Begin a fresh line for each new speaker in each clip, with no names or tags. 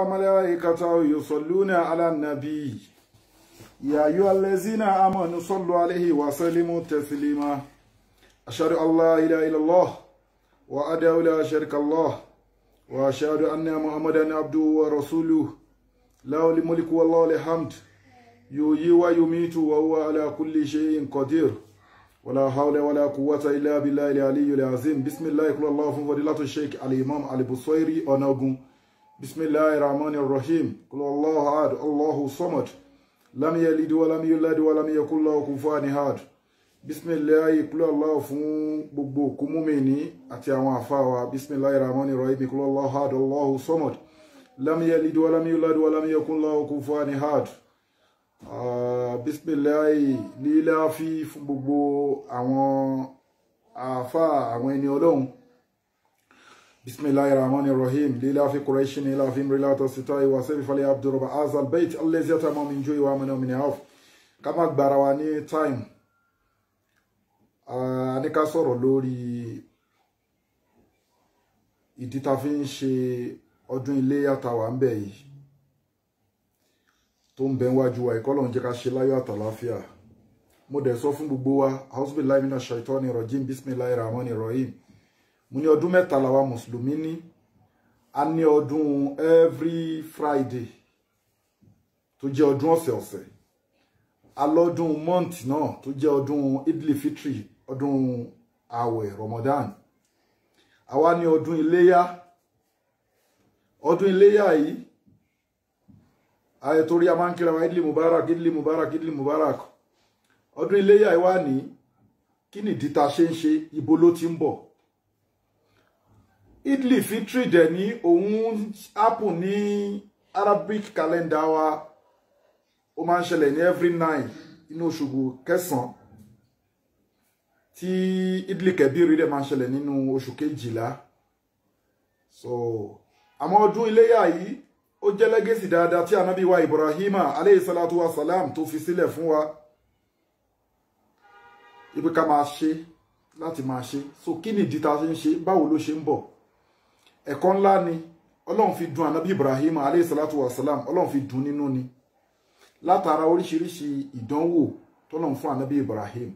وملائكته يصلون على النبي يا أيها الذين آمنوا صلوا عليه وسلموا تسليما أشهد أن لا إله إلا الله وحده لا شريك له وأشهد أن محمدا عبده ورسوله له الملك والله الحمد يحيي ويميت وهو على كل شيء قدير ولا حول ولا قوة إلا بالله العلي العظيم بسم الله كل الله فضيلة الشيخ الإمام البصيري أناغون بسم الله الرحمن الرحيم كل الله أحد الله صمد لم يلد ولم يولد ولم يكن له كفوا أحد بسم الله كل الله fún gbogbo kumumini àti àwọn àfáà wa بسم الله الرحمن الرحيم كل الله أحد الله صمد لم يلد ولم يولد ولم يكن له كفوا أحد bisimilayi lílá fi fún gbogbo àwọn àfáà àwọn ẹni Ọlọ́hun bisimilayi rahman rahim lílá fi Quraish ní lílá fi mìíràn tó sítá ìwà sẹ́bí falẹ̀ abdurrahman azal bait alẹ́zíọ́tà mọ́ mi jó ìwà mọ́nà mi ní àf ká má gbára wa ní time ní ká sọ̀rọ̀ lórí ìdí tá fi ń ṣe ọdún Iléyá tá wà ń bẹ̀ yìí tó ń bẹ wájú wa ìkọlọ̀ ń jẹ́ ká ṣe láyọ̀ àtàláfíà mo dẹ̀ sọ fún gbogbo wa auzubillahi minash shaitani rajim bismillahir rahmanir rahim mo ní ọdún mẹ́ta làwa mùsùlùmí ní a ní ọdún every Friday tó jẹ́ ọdún ọ̀sẹ̀ọ̀sẹ̀ alọ́dún month náà tó jẹ́ ọdún idli fitri ọdún àwẹ̀ Ramadan àwa ní ọdún Iléyá yìí torí a máa ń kíra wa idli mubarak idli mubarak idli mubarak ọdún Iléyá ìwá ní kí ni ìdí tá ṣe ń ṣe ibo ló ti ń bọ̀ idli fitri dẹ̀ ní òun happen ní Arabic calendar wa ó máa ń ṣẹlẹ̀ ní every 9 inú oṣù kẹsàn-án tí idli kẹbírí dẹ̀ máa ń ṣẹlẹ̀ nínú oṣù kejìlá so àmọ́ ọdún Iléyá yìí ó jẹ́ lẹ́gẹ́sì dáadáa tí ànábì wa Ibrahima aleyhisalatu wa salam tó fi sílẹ̀ fún wa ibi ká máa ṣe láti máa ṣe so kí ni ìdí tá ṣe ń ṣe báwo ló ṣe ń bọ̀ ẹ̀kọ́ ńlá ni ọlọ́run fi dùn ànábì Ibrahima aleyhisalatu wa salam ọlọ́run fi dùn nínú ni látara oríṣiríṣi ìdánwò tọ́lọ́run fún ànábì Ibrahim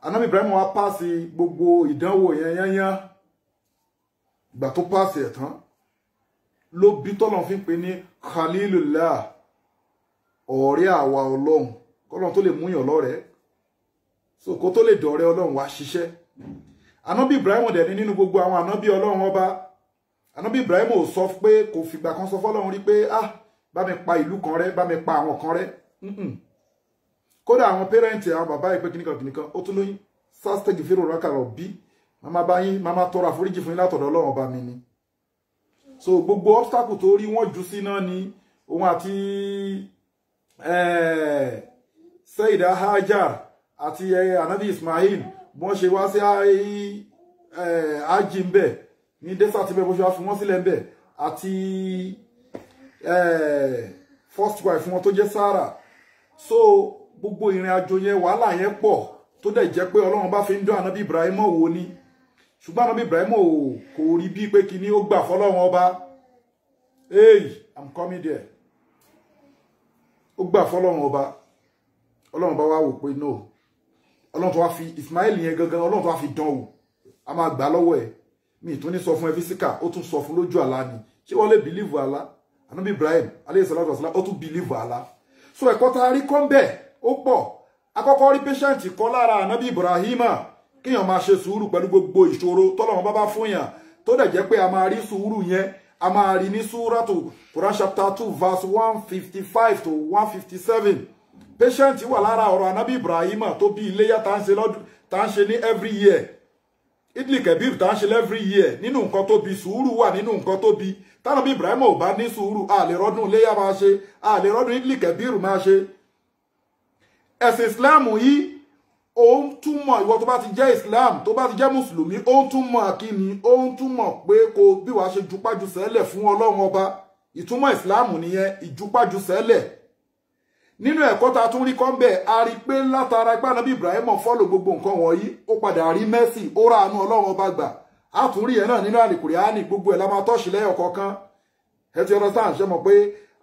ànábì Ibrahim wa pàṣẹ gbogbo ìdánwò yẹn yányán ìgbà tó pàṣẹ ẹ̀ tán ló bí tọ́lọ́run fi ń pè ní Khalilullah ọ̀rẹ́ àwa ọlọ́run kọ́lọ́run tó lè múyàn lọ́rẹ̀ẹ́ so kó tó lè dọ̀rẹ́ ọlọ́run wá ṣiṣẹ́ ànábì Ibrahim dẹ̀ ní nínú gbogbo àwọn ànábì ọlọ́run ọba ànábì Ibrahim ò sọ pé kò fìgbà kan sọ fọ́lọ́run rí pé bá mi pa ìlú kan rẹ́ bá mi pa àwọn kan rẹ́ kódà àwọn pẹ́rẹ́ǹtì àwọn bàbá ìpé kìnnìkan ó tún lóyún sásítẹ́gì fèrò rákàrọ̀ bí màmá tọrọ àforíjì fún yín látọ̀dọ̀ ọlọ́run ọba mi ni so gbogbo obstacle tó rí wọ́n jù sí náà ni òun àti Sayyida Hajar àti anabi Ismail wọ́n ṣe wá sí ájì ń bẹ̀ ní desert bẹ̀ bó ṣe wá fún wọ́n sílẹ̀ ń bẹ̀ àti first wife wọn tó jẹ́ Sarah so gbogbo ìrìn àjò yẹn wàhálà yẹn pọ̀ tó dẹ̀ jẹ́ pé Ọlọ́run bá fi ń dán anabi Ibrahim wò ni ṣùgbọ́n ànábì Ibrahim kò rí bí pé kí ni ó gbà fọ́lọ́run ọba hey I'm coming there ó gbà fọ́lọ́run ọba Ọlọ́run bá wá wò pé no Ọlọ́run tó wá fi Ismail yẹn gangan Ọlọ́run tó wá fi dán wò a máa gbà lọ́wọ́ ẹ̀ mi tó ní sọ fún ẹ físíkà ó tún sọ fún lójú àlá ni ṣé wọ́n lè bìlíìfù àlá ànábì Ibrahim aleyhisalatu wasalam ó tún bìlíìfù àlá so ẹ̀kọ́ tá a rí kọ́ ń bẹ̀ ó pọ̀ akọ́kọ́ rí patient kọ́ lára ànábì Ibrahima kíyàn máa ṣe sùúrù pẹ̀lú gbogbo ìṣòro tọ́lọ́run bá fún yàn tó dẹ̀ jẹ́ pé a máa rí sùúrù yẹn a máa rí ní súrátù Quran chapter 2 verse 155 to 157 patient wà lára ọ̀rọ̀ anábì Ibrahima tó bí Iléyá tá ń ṣe ní every year idli kebir tá ń ṣe every year nínú nǹkan tó bí sùúrù wà nínú nǹkan tó bí tánábì Ibrahima ò bá ní sùúrù a lè rọ́dún Iléyá máa ṣe a lè rọ́dún idli kebir máa ṣe ẹ̀sìn Islam yìí ó ń túmọ̀ ìwọ tó bá ti jẹ́ Islam tó bá ti jẹ́ mùsùlùmí ó ń túmọ̀ kíni ó ń túmọ̀ pé kò bí wàá ṣe jupájú sẹ́lẹ̀ fún Ọlọ́run ọba ìtumọ̀ Islam nìyẹn ìjupájú sẹ́lẹ̀ nínú ẹ̀kọ́ ta tún rí kọ́ńbẹ̀ a rí pé látara ipá nàbí Ibrahim fọ́lò gbogbo nǹkan wọ̀nyí ó padà rí mẹ́sì ó rà àánú Ọlọ́run ọba gbà á tún rí ẹ̀ náà nínú àlìkùránì gbogbo ẹ̀ la máa tọ́ṣì lẹ́yọ̀ kọ̀ọ̀kan ẹ ti understand ṣe mọ̀ pé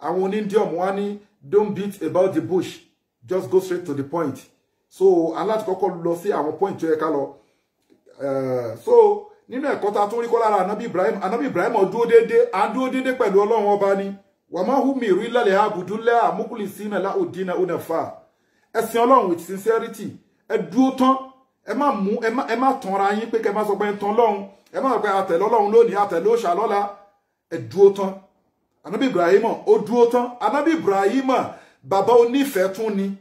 àwọn onídìọ̀mù wá ní don't beat about the bush, just go straight to the point. So aláti kọ́kọ́ lọ sí àwọn point tó yẹ ká lọ. So nínú ẹ̀kọ́ ta tún rí kọ́ lára Ànábì Ibrahim dúró déédé pẹ̀lú Ọlọ́run ọba ni wà máa hù mí rí lálẹ́ àbùdúlẹ̀ àmúkùlì sínú láòdínà onafa. Ẹ̀sìn Ọlọ́run with sincerity, ẹ dúró tán, ẹ má tanra yín pé kẹ má sọ pé ń tan Ọlọ́run, ẹ má sọ pé àtẹ̀lé Ọlọ́run lónìí àtẹ̀lé òòṣà lọ́la, ẹ dúró tán. Ànábì Ibrahim ó dúró tán. Ànábì Ibrahim bàbá onífẹ̀ẹ́ tún ni.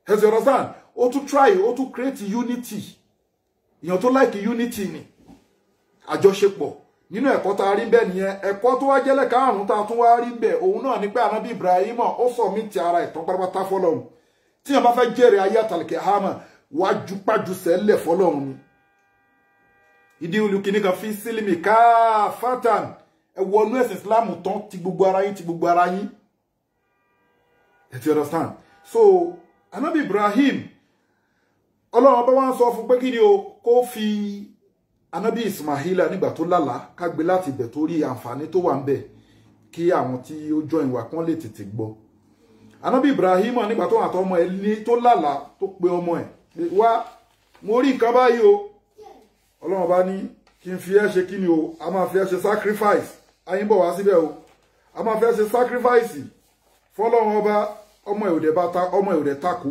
Has you understand? Ó tún try, ó tún create unity. Èèyàn tó like unity ni. Àjọṣepọ̀. Nínú ẹ̀kọ́ tá rí bẹ́ẹ̀ nìyẹn, ẹ̀kọ́ tó wá jẹ́lẹ̀ karùn-ún tá tún wá rí bẹ́ẹ̀, òun náà ni pé Ànábì Ibrahim ó submit ara ẹ̀ tán pátápátá fọ́lọ́run. Tí èèyàn bá fẹ́ jèrè ayé àtàlùkẹ́ hàmà, wá jupájú sẹ́lẹ̀ fọ́lọ́run ni. Ìdí olùkíní kan fi sílímì káfátàn. Ẹ wọnú ẹ̀sìn Islam tán ti gbogbo ara yín. You understand? So Ànábì Ibrahim, Ọlọ́run bá wá ń sọ fún pé kí ni o kó fi Ànábì Ismaila nígbà tó lálàá ká gbé láti ibẹ̀ torí àǹfààní tó wà ńbẹ̀ kí àwọn tí ó join wa kán lè tètè gbọ́. Ànábì Ibrahim nígbà tó àtọ ọmọ ẹ̀ ní tó lálàá tó pe ọmọ ẹ̀ wá mo rí nǹkan báyìí o. Ọlọ́run bá ní kí n fi ẹ́ ṣe kí ni o, a máa fi ẹ́ ṣe sacrifice. Ayin bọ̀ wá síbẹ̀ o. A máa fẹ́ ṣe sacrifice fọ́lọ́run ọba. Ọmọ ẹ̀ ò dẹ̀ takò,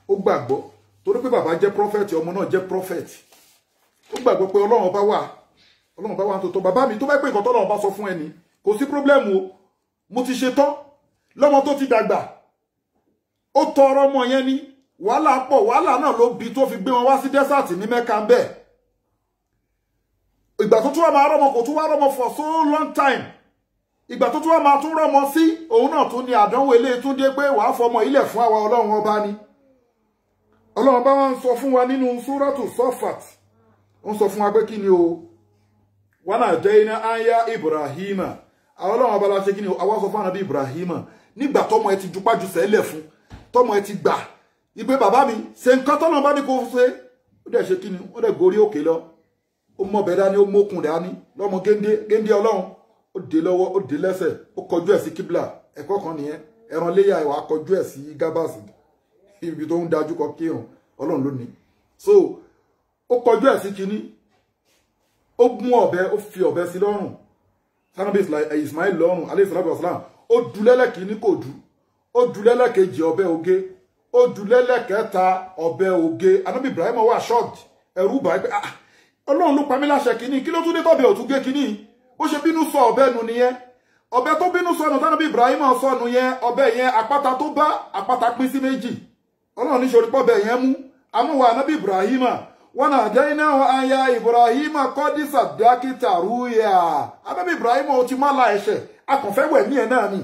ó gbàgbọ́ torí pé bàbá jẹ́ prophet, ọmọ náà jẹ́ prophet. Ó gbàgbọ́ pé Ọlọ́run bá wà tó tó bàbá mi tó bá pé nǹkan tọ́lọ́run bá sọ fún ẹni kò sí problem o, mo ti ṣe tán lọ́mọ tó ti dàgbà. Ó tọrọ ọmọ yẹn ní wàhálà pọ̀, wàhálà náà ló bí tó fi gbé wọn wá sí desert ní Mẹ́kà ń bẹ̀. Ìgbà tó tún wá máa rọ́mọ kò tún wá rọ́mọ for so long time. Ìgbà tó tún wá máa tún rọ́mọ sí òun náà tún ní àdánwò ilé tún dé pé wàá fọmọ ilẹ̀ fún àwa Ọlọ́run ọba ni. Ọlọ́run bá wá ń sọ fún wa nínú Súrátù Sọ́fàt. Ó ń sọ fún wa pé kí ni o. Wa nadayna aya Ibrahima. Àwọn Ọlọ́run ọba la ṣe kí ni o. Àwa sọ fún Ànábì Ibrahima. Nígbà tọ́mọ ẹ ti jupájú sẹ́lẹ̀ fún. Tọ́mọ ẹ ti gbà. Ìpè bàbá mi ṣe nǹkan tọ́lọ́run bá ní kó ṣe. Ó dẹ̀ ṣe kí ni. Ó dẹ̀ gorí òkè lọ. Ó mọ̀ bẹ̀ dání, ó mókun dání. Lọ́mọ géńdé Ọlọ́run. Ó dé lọ́wọ́, ó dé lẹ́sẹ̀, ó kọjú ẹ̀ sí kíbla. Ẹ̀kọ́ kan nìyẹn. Ẹran léyà ìwà kọjú ẹ̀ sí gábàsì. Ibi tó ń dájú kọ kírun Ọlọ́run ló ní. So ó kọjú ẹ̀ sí kíní. Ó mú ọ̀bẹ, ó fi ọ̀bẹ sí lọ́rùn. Ànábì Ismail lọ́rùn, alayhi salatu wassalam. Ó dulẹ́lẹ̀ kíní kò dù. Ó dulẹ́lẹ̀ kejì ọ̀bẹ oge. Ó dulẹ́lẹ̀ kẹta ọ̀bẹ oge. Ànábì Ibrahim wà shocked. Ẹ̀rù bà pé Ọlọ́run ló pa mí láṣẹ kíní. Kí ló tún dé tọ́bẹ̀ ò tún gé kíní? Bó ṣe bínú sọ ọ̀bẹ nù nìyẹn. Ọ̀bẹ tó bínú sọnù tánàbí Ibrahim sọnù yẹn, ọ̀bẹ yẹn àpáta tó bá àpáta pín sí méjì. Ọlọ́run ní ṣorí pọ́bẹ yẹn mú. Amúwà ànábì Ibrahim. Wa nadaynahu aya Ibrahim qad saddaqta ruya. Ànábì Ibrahim ó ti má la ẹ̀ṣẹ̀. A kàn fẹ́ wẹ̀mí ẹ̀ náà ni.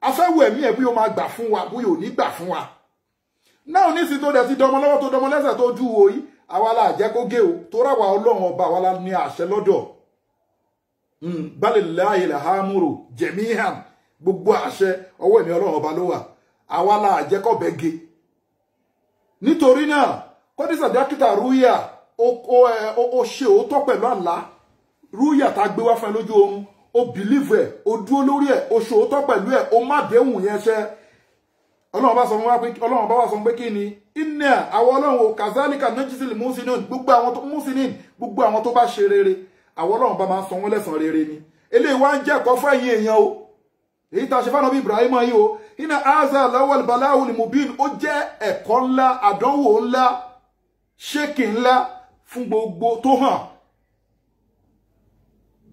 A fẹ́ wẹ̀mí ẹ̀ bí ó máa gbà fún wa, bí ó ní gbà fún wa. Náà ní sí tó dẹ̀ ti dọmọ lọ́wọ́ tó dọmọ lẹ́sẹ̀ tó ju wo yìí. Àwa la jẹ́ kó gé o. Tó ra wa Ọlọ́run ọba wa la ní àṣẹ lọ́dọ̀. Balillahi alhamru jami'an. Gbogbo àṣẹ ọwọ́ èmi Ọlọ́run ọba ló wà. Àwa la jẹ́ kó bẹ́ gé. Nítorí náà qad saddaqta ruya ó ṣe òótọ́ pẹ̀lú àlá. Ruya tá gbé wá fún ẹ lójú oorun, ó believe ẹ̀, ó dúró lórí ẹ̀, ó ṣe òótọ́ pẹ̀lú ẹ̀, ó má déhùn yẹn ṣẹ. Ọlọ́run bá sọ pé kí ni inna àwọn Ọlọ́run kazalika najzil muhsinin. Gbogbo àwọn tó bá ṣe rere àwọn Ọlọ́run bá máa san wọ́n lẹ́san rere ni. Eléyìí wá ń jẹ́ ẹ̀kọ́ fún ẹ̀yin èèyàn o. Èyí tá ṣe fún Ànábì Ibrahim yìí o. Inna hadha lawal bala'ul mubin. Ó jẹ́ ẹ̀kọ́ ńlá, àdánwò ńlá, ṣéèkì ńlá fún gbogbo tó hàn.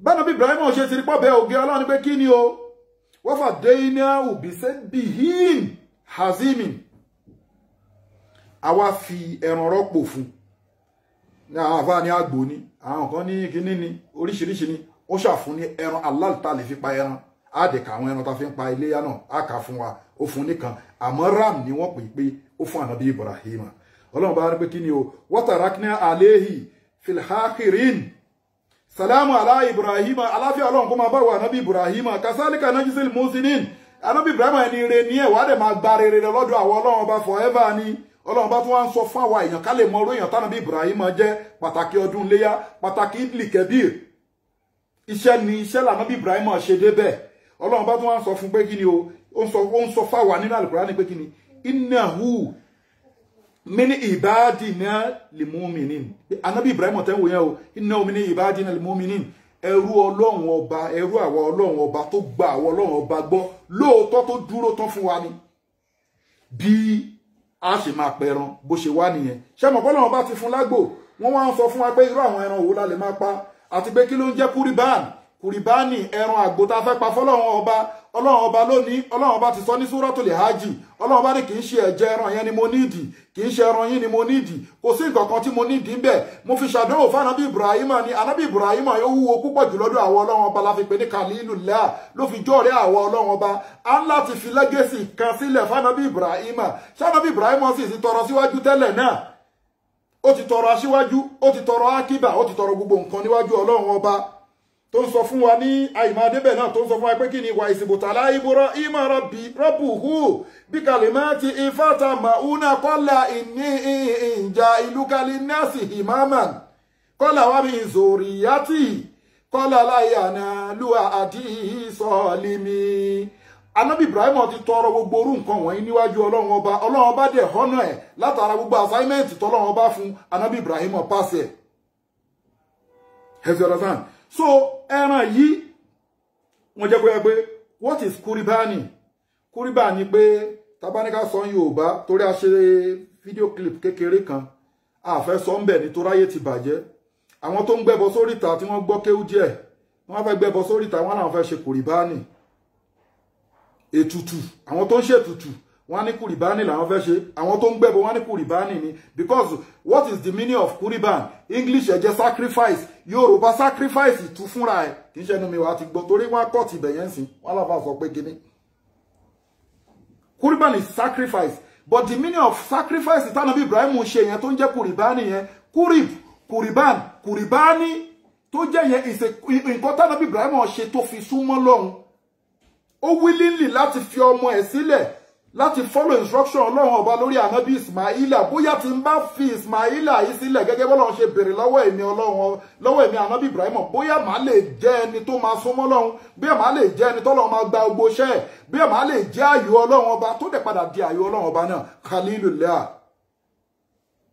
Ànábì Ibrahim ṣe ti rí pọ́ bẹ́ẹ̀ ògé Ọlọ́run pé kí ni o. Wa fadaynahu bisabhin hazimin. Àwa fi ẹran rọ́pò fún. Ní àwọn àfáà ní àgbò ní, àwọn kan ní kíní ní, oríṣiríṣi ní, ó ṣàfún ní ẹran aláàlítà lè fi pa ẹran. Á dẹ̀ ká àwọn ẹran ta fi ń pa iléyá náà, á kà fún wa, ó fún nìkan. Àmọ́ ram ni wọ́n pè pé ó fún Ànábì Ibrahim. Ọlọ́run bá rí pé kí ni o, wa tarakna alayhi fil akhirin. Salamu ala Ibrahim, aláfíà Ọlọ́run kó máa bá wa Ànábì Ibrahim. Kasalika najzil muhsinin. Ànábì Ibrahim ẹni rere ní ẹ̀ wá dẹ̀ máa gba rere lọ́dọ̀ àwọn Ọlọ́run ọba forever ni. Ọlọ́run bá tún wá ń sọ fún àwa èèyàn ká lè mọ orú èèyàn tánàbí Ibrahim jẹ́, pàtàkì ọdún léyá, pàtàkì Idil Kebir. iṣẹ́ ni iṣẹ́ l'Ànábì Ibrahim ṣe débẹ̀ Ọlọ́run bá tún wá sọ fún pé kí ni o ó ń sọ fáwa nínú Al-Qur'ani pé kí ni innahu min ibadina lil-mu'minin Ànábì Ibrahim tẹ́ ń wò yẹn o innahu min ibadina lil-mu'minin ẹrú Ọlọ́run ọba ẹrú àwa Ọlọ́run ọba tó gba àwa Ọlọ́run ọba gbọ́ lóòótọ́ tó dúró tán fún wa ni bí a ṣe máa pẹran bó ṣe wá nìyẹn ṣé mọ̀ Ọlọ́run ọba ti fún lágbo wọ́n wá ń sọ fún wa pé irú àwọn ẹran wo la lè máa pa àti pé kí ló ń jẹ́ kùrìbáànì ẹran àgbò tá a fẹ́ pa fọ́lọ́run ọba lónìí Ọlọ́run ọba ti sọ ní Suratul Hajj Ọlọ́run ọba ní kì í ṣe ẹ̀jẹ̀ ẹran yẹn ni mo nídìí kì í ṣe ẹran yín ni mo nídìí kò sí nǹkan kan tí mo nídìí ń bẹ̀ mo fi ṣàdánwò fún Ànábì Ibrahim ni Ànábì Ibrahim ó wúwo púpọ̀ jù lọ́dọ̀ àwọn Ọlọ́run ọba la fi pè ní Khalilullah ló fi jọ́ọ̀rẹ́ àwọn Ọlọ́run ọba á ń láti fi lẹ́gẹ̀sì kan sílẹ̀ fún Ànábì Ibrahim ṣé Ànábì Ibrahim sì ti tọrọ síwájú tẹ́lẹ̀ náà ó ti tọrọ aṣíwájú ó ti tọrọ akíbà ó ti tọrọ gbogbo nǹkan níwájú Ọlọ́run ọba tó ń sọ fún wa ní àìmọ̀débẹ̀ náà tó ń sọ fún wa pé kí ni wà ìsìbòtàlá Ibrahim rabbuhu bí kalimati fatama'una qala inni ja'ilukal nasi imaman qala wa min zuriyati qala la yanalu ahdi zalimi Ànábì Ibrahim ti tọrọ gbogbo orú nǹkan wọ̀nyí níwájú Ọlọ́run ọba dẹ̀ họ́nà ẹ̀ látara gbogbo assignment tọ́lọ́run ọba fún Ànábì Ibrahim pàṣẹ have you understand so ẹran yìí wọ́n jẹ́ pé what is kúrìbáàní pé tabaníká sọ Yorùbá torí a ṣe fídíò clip kékeré kan a fẹ́ sọ ń bẹ̀ nítorí ayé ti bàjẹ́ àwọn tó ń gbẹ́bọ sóríta tí wọ́n gbọ́ kéwú díẹ̀ wọ́n fẹ́ gbẹ́bọ sóríta wọ́n làwọn fẹ́ ṣe kúrìbáàní ètùtù àwọn tó ń ṣètùtù wọ́n ní kúrìbáàní làwọn fẹ́ ṣe àwọn tó ń gbẹ́bọ wọ́n ní kúrìbáàní ni because what is the meaning of kúrìbáàní English ẹ jẹ́ sacrifice Yorùbá sacrifice tú fúnra ẹ̀ kì í ṣe ẹnu mi wá ti gbọ́ torí wọ́n kọ́ ti bẹ̀yẹn sìn wọ́n láfa sọ pé kíní kúrìbáàní is sacrifice but the meaning of sacrifice tánàbí Ibrahim ṣe yẹn tó ń jẹ́ kúrìbáàní yẹn kúrìbáàní tó jẹ́ yẹn nǹkan tánàbí Ibrahim ṣe tó fi súnmọ́ lọ́hùn ó willingly láti fi ọmọ ẹ̀ sílẹ̀ láti follow instruction Ọlọ́run ọba lórí Ànábì Ismaila bóyá tí ń bá fi Ismaila yìí sílẹ̀ gẹ́gẹ́ bọ́lọ́run ṣe béèrè lọ́wọ́ èmi Ànábì Ibrahim bóyá màá lè jẹ́ ẹni tó máa súnmọ́ Ọlọ́run bóyá màá lè jẹ́ ẹni tọ́lọ́run máa gba gbogbo iṣẹ́ ẹ̀ bóyá màá lè jẹ́ ààyò Ọlọ́run ọba tó dẹ̀ padà di ààyò Ọlọ́run ọba náà Khalilullah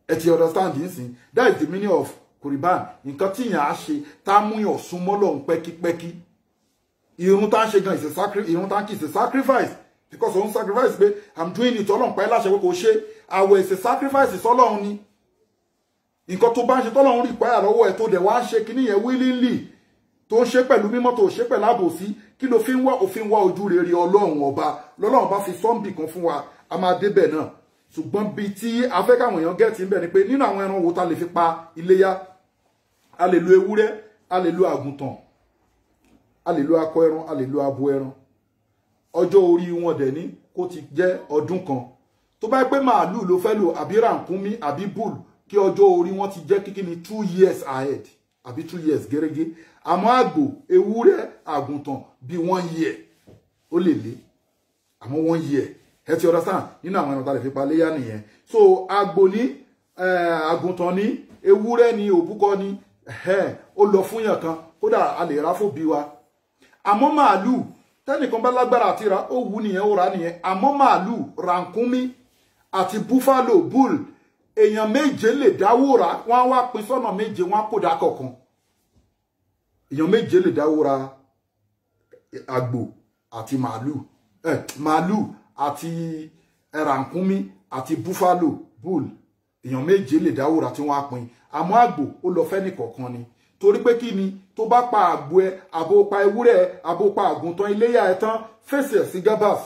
ẹ ti understand yìí sìn that is the meaning of Qurban nǹkan tí yàn á ṣe tá a mú yàn súnmọ́ Ọlọ́run pẹ́kípẹ́kí irun tá a ṣe gan irun tá a kì í ṣe sacrifice because on sacrifice pé I'm doing it Ọlọ́run pa ẹ́ láṣẹ pé kò ṣe àwẹ̀ ṣe sacrifice sọ́lọ́run ni nǹkan tó bá ń ṣe tọ́lọ́run rí páyà lọ́wọ́ ẹ̀ tó dẹ̀ wá ń ṣe kíní yẹn willingly tó ń ṣe pẹ̀lú mímọ́ tó ṣe pẹ̀lú àbòsí kí ló fi ń wá òfin wá ojú rere Ọlọ́run ọba lọ́lọ́run bá fi sọ́ǹbì kan fún wa a máa débẹ̀ náà ṣùgbọ́n bíi tí a fẹ́ káwọn èèyàn gẹ̀ẹ́tì ń bẹ̀ ni pé nínú àwọn ẹran wo ta lè fi pa iléyá a lè lo ewúrẹ́ a lè lo àgùntàn a lè lo akọ ẹran a lè lo abo ẹran ọjọ́ orí wọn dẹ̀ ní kó ti jẹ́ ọdún kan tó bá pé màálù ló fẹ́ lò àbí rànkúnmí àbí bull kí ọjọ́ orí wọn ti jẹ́ kíkí ni 2 years ahead àbí 2 years gẹ́gẹ́ àmọ́ àgbò ewúrẹ́ àgùntàn bí 1 year ó lè lé àmọ́ 1 year ẹ ti understand nínú àwọn ẹran tá lè fi pa léyà nìyẹn so àgbò ní àgùntàn ní ewúrẹ́ ní òbúkọ ní ó lọ fún yàn kan kódà a lè rà fún bí wa àmọ́ màálù tẹ́nìkan bá lágbára àti ra ó wù nìyẹn ó rà nìyẹn àmọ́ màálù rànkúnmí àti buffalo bull èèyàn méje lè dáwó ra wọ́n á wá pín sọ́nà méje wọ́n á kó dá kọ̀ọ̀kan èèyàn méje lè dáwó ra àgbò àti màálù àti rànkúnmí àti buffalo bull èèyàn méje lè dáwó ra tí wọ́n á pín àmọ́ àgbò ó lọ fẹ́ nìkọ̀ọ̀kan ni torí pé kí ni tó bá pa àgbò ẹ àbò pa ewúrẹ́ ẹ àbò pa àgùntàn iléyà ẹ tán fèsì ẹ sí gabas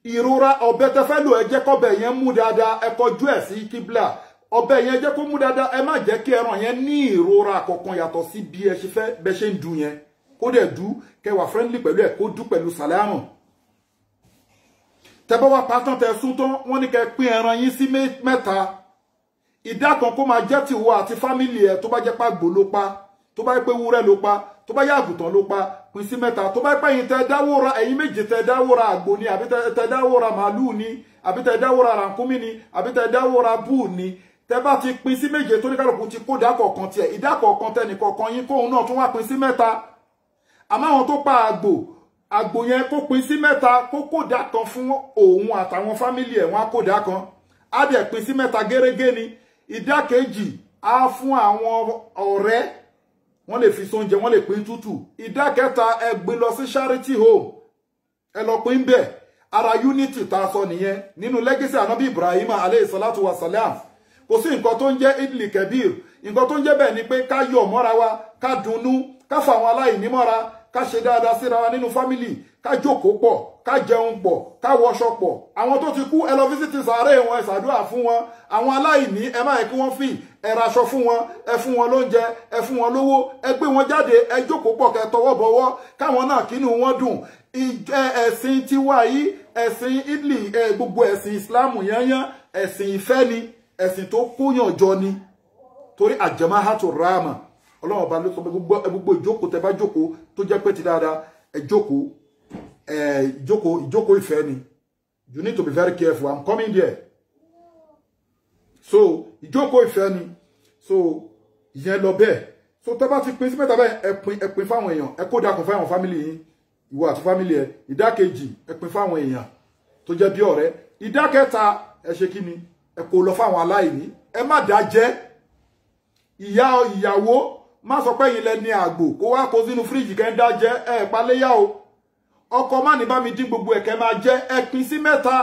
ìrora ọ̀bẹ tẹ́ fẹ́ lò ẹ jẹ́ kọ́bẹ yẹn mú dáadáa ẹ kọjú ẹ sí kíbla ọ̀bẹ yẹn jẹ́ kó mú dáadáa ẹ má jẹ́ kí ẹran yẹn ní ìrora kankan yàtọ̀ sí bí ẹ ṣe fẹ́ bẹ ṣe ń du yẹn kó dẹ̀ du kẹwà friendly pẹ̀lú ẹ kó du pẹ̀lú sàlámù tẹ́ bá wá pátán tẹ́ sún tán wọ́n ní kẹ́ pín ẹran yín sí mẹ́ta ìdá kan kó máa jẹ́ tìwọ àti fámìlì ẹ̀ tó bá jẹ́ pàgbò ló pa tó bá pé wúrẹ́ ló pa tó bá yá àgùntàn ló pa pín sí mẹ́ta tó bá pé ẹ̀yin tẹ́ dáwó ra ẹ̀yin méje tẹ́ dáwó ra àgbò ni àbí tẹ́ dáwó ra màálù ni àbí tẹ́ dáwó ra rànkúnmí ni àbí tẹ́ dáwó ra búù ni tẹ́ bá ti pín sí méje tó ní kálukú ti kó ìdá kọ̀ọ̀kan tiẹ̀ ìdá kọ̀ọ̀kan tẹ́nìkọ̀ọ̀kan yín kóun náà tún wá pín sí mẹ́ta àmọ́ àwọn tó pa àgbò yẹn kó pín sí mẹ́ta, kó kódà kan fún òun àtàwọn fámílì ẹ̀, wọ́n á kódà kan, á dẹ̀ pín sí mẹ́ta gẹ́rẹ́gẹ́ ni. Ìdá kejì á fún àwọn ọ̀rẹ́, wọ́n lè fi sóúnjẹ, wọ́n lè pín tútù. Ìdá kẹta ẹ gbé lọ sí charity home, ẹ lọ pín bẹ́ẹ̀. Ara unity tá a sọ nìyẹn nínú legacy Ànábì Ibrahim alayhi salatu wa salam. Kò sí nǹkan tó ń jẹ́ idli kebir, nǹkan tó ń jẹ́ bẹ́ẹ̀ ni pé ká yọ̀ mọ́ra wa, ká dunnú, ká fà àwọn aláìní mọ́ra, ká ṣe dáadáa síra wa nínú family, ká jókòó pọ̀, ká jẹun pọ̀, ká wọṣọ pọ̀. Àwọn tó ti kú ẹ lọ visit sàárè wọn, ẹ ṣàdúrà fún wọn. Àwọn aláìní ẹ má yẹ kí wọ́n fi ẹ raṣọ fún wọn, ẹ fún wọn lóúnjẹ, ẹ fún wọn lówó, ẹ gbé wọn jáde, ẹ jókòó pọ̀, kẹ́ tọwọ́ bọwọ́, káwọn náà kínú wọn dùn. Ẹ̀sìn tiwa yìí, ẹ̀sìn idli, gbogbo ẹ̀sìn Islamu yányán, ẹ̀sìn ìfẹ́ ni, ẹ̀sìn tó kóyàn jọ ni. Torí àjẹmáhàtò ráàmà, Ọlọ́run ọba ló sọ pé gbogbo ìjókòó tẹ́ bá jókòó tó jẹ́ pé ti dáadáa, ẹ jókòó, ìjókòó ìfẹ́ ni. You need to be very careful. I'm coming there. So ìjókòó ìfẹ́ ni. So ìyẹn lọ bẹ́ẹ̀. So tẹ́ bá ti pín sí mẹ́ta bẹ́ẹ̀, ẹ pín fáwọn èèyàn, ẹ kó dákun fáwọn fámìlì yín, ìwọ àti fámìlì ẹ. Ìdá kejì ẹ pín fáwọn èèyàn tó jẹ́ bí ọ̀rẹ́. Ìdá kẹta ẹ ṣe kí ni, ẹ kó lọ fáwọn aláìní. Ẹ má dá jẹ. Ìyàwó má sọ pé yín lẹ ní àgbò kó wá kó sínú fíríjì kẹ́ ń dá jẹ, ẹ paléyà o. Ọkọ má ní bá mi dín gbogbo ẹ̀kẹ́ máa jẹ, ẹ pín sí mẹ́ta.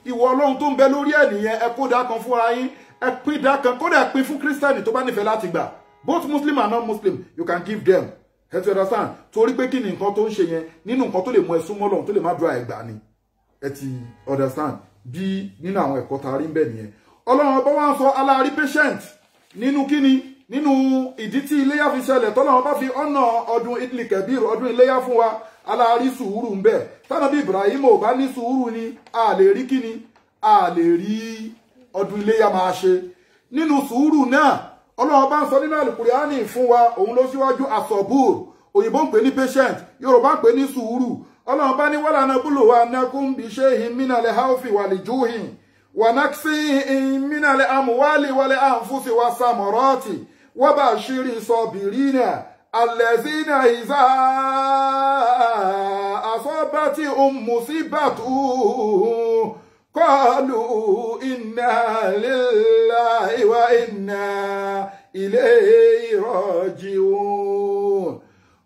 Ìwọ Ọlọ́run tó ń bẹ lórí ẹ̀ nìyẹn, ẹ kó dá kan fúnra yín, ẹ pín dá kan, kódà ẹ pín fún Kírísítẹ́nì tó bá nífẹ̀ẹ́ láti gbà. Both Muslim and non-Muslim, you can give them. Ẹ ti understand? Torí pé kí ni nǹkan tó ń ṣe yẹn nínú nǹkan tó lè mú ẹ súnmọ́ Ọlọ́run, tó lè má dúrà ẹ̀gbà ni. Ẹ ti understand? Bí nínú àwọn ẹ̀kọ́ tá a rí ń bẹ nìyẹn. Ọlọ́run ọba wa ń sọ aláàrí patient nínú kíni, nínú ìdí tí iléyá fi ṣẹlẹ̀ tọ́lọ́run bá fi ọ̀nà ọdún idli kebir, ọdún iléyá fún wa, aláàrí sùúrù ń bẹ. Tánàbí Ibrahim ò bá ní sùúrù ni a lè rí kíni, a lè rí ọdún iléyá máa ṣe. Nínú sùúrù náà Ọlọ́run bá ń sọ nínú Al-Qur'ani fún wa, òun ló síwájú asọ̀bùr, òyìnbó ń pè ní patient, Yorùbá ń pè ní sùúrù. Ọlọ́run bá ní wala nabluwannakum bi shay'in minal khawfi wal ju'i wa naqsin minal amwali wal anfusi was samarati wa bashiri sabirina allazina iza asabatihum musibatu qalu inna lillahi wa inna ilayhi raji'un.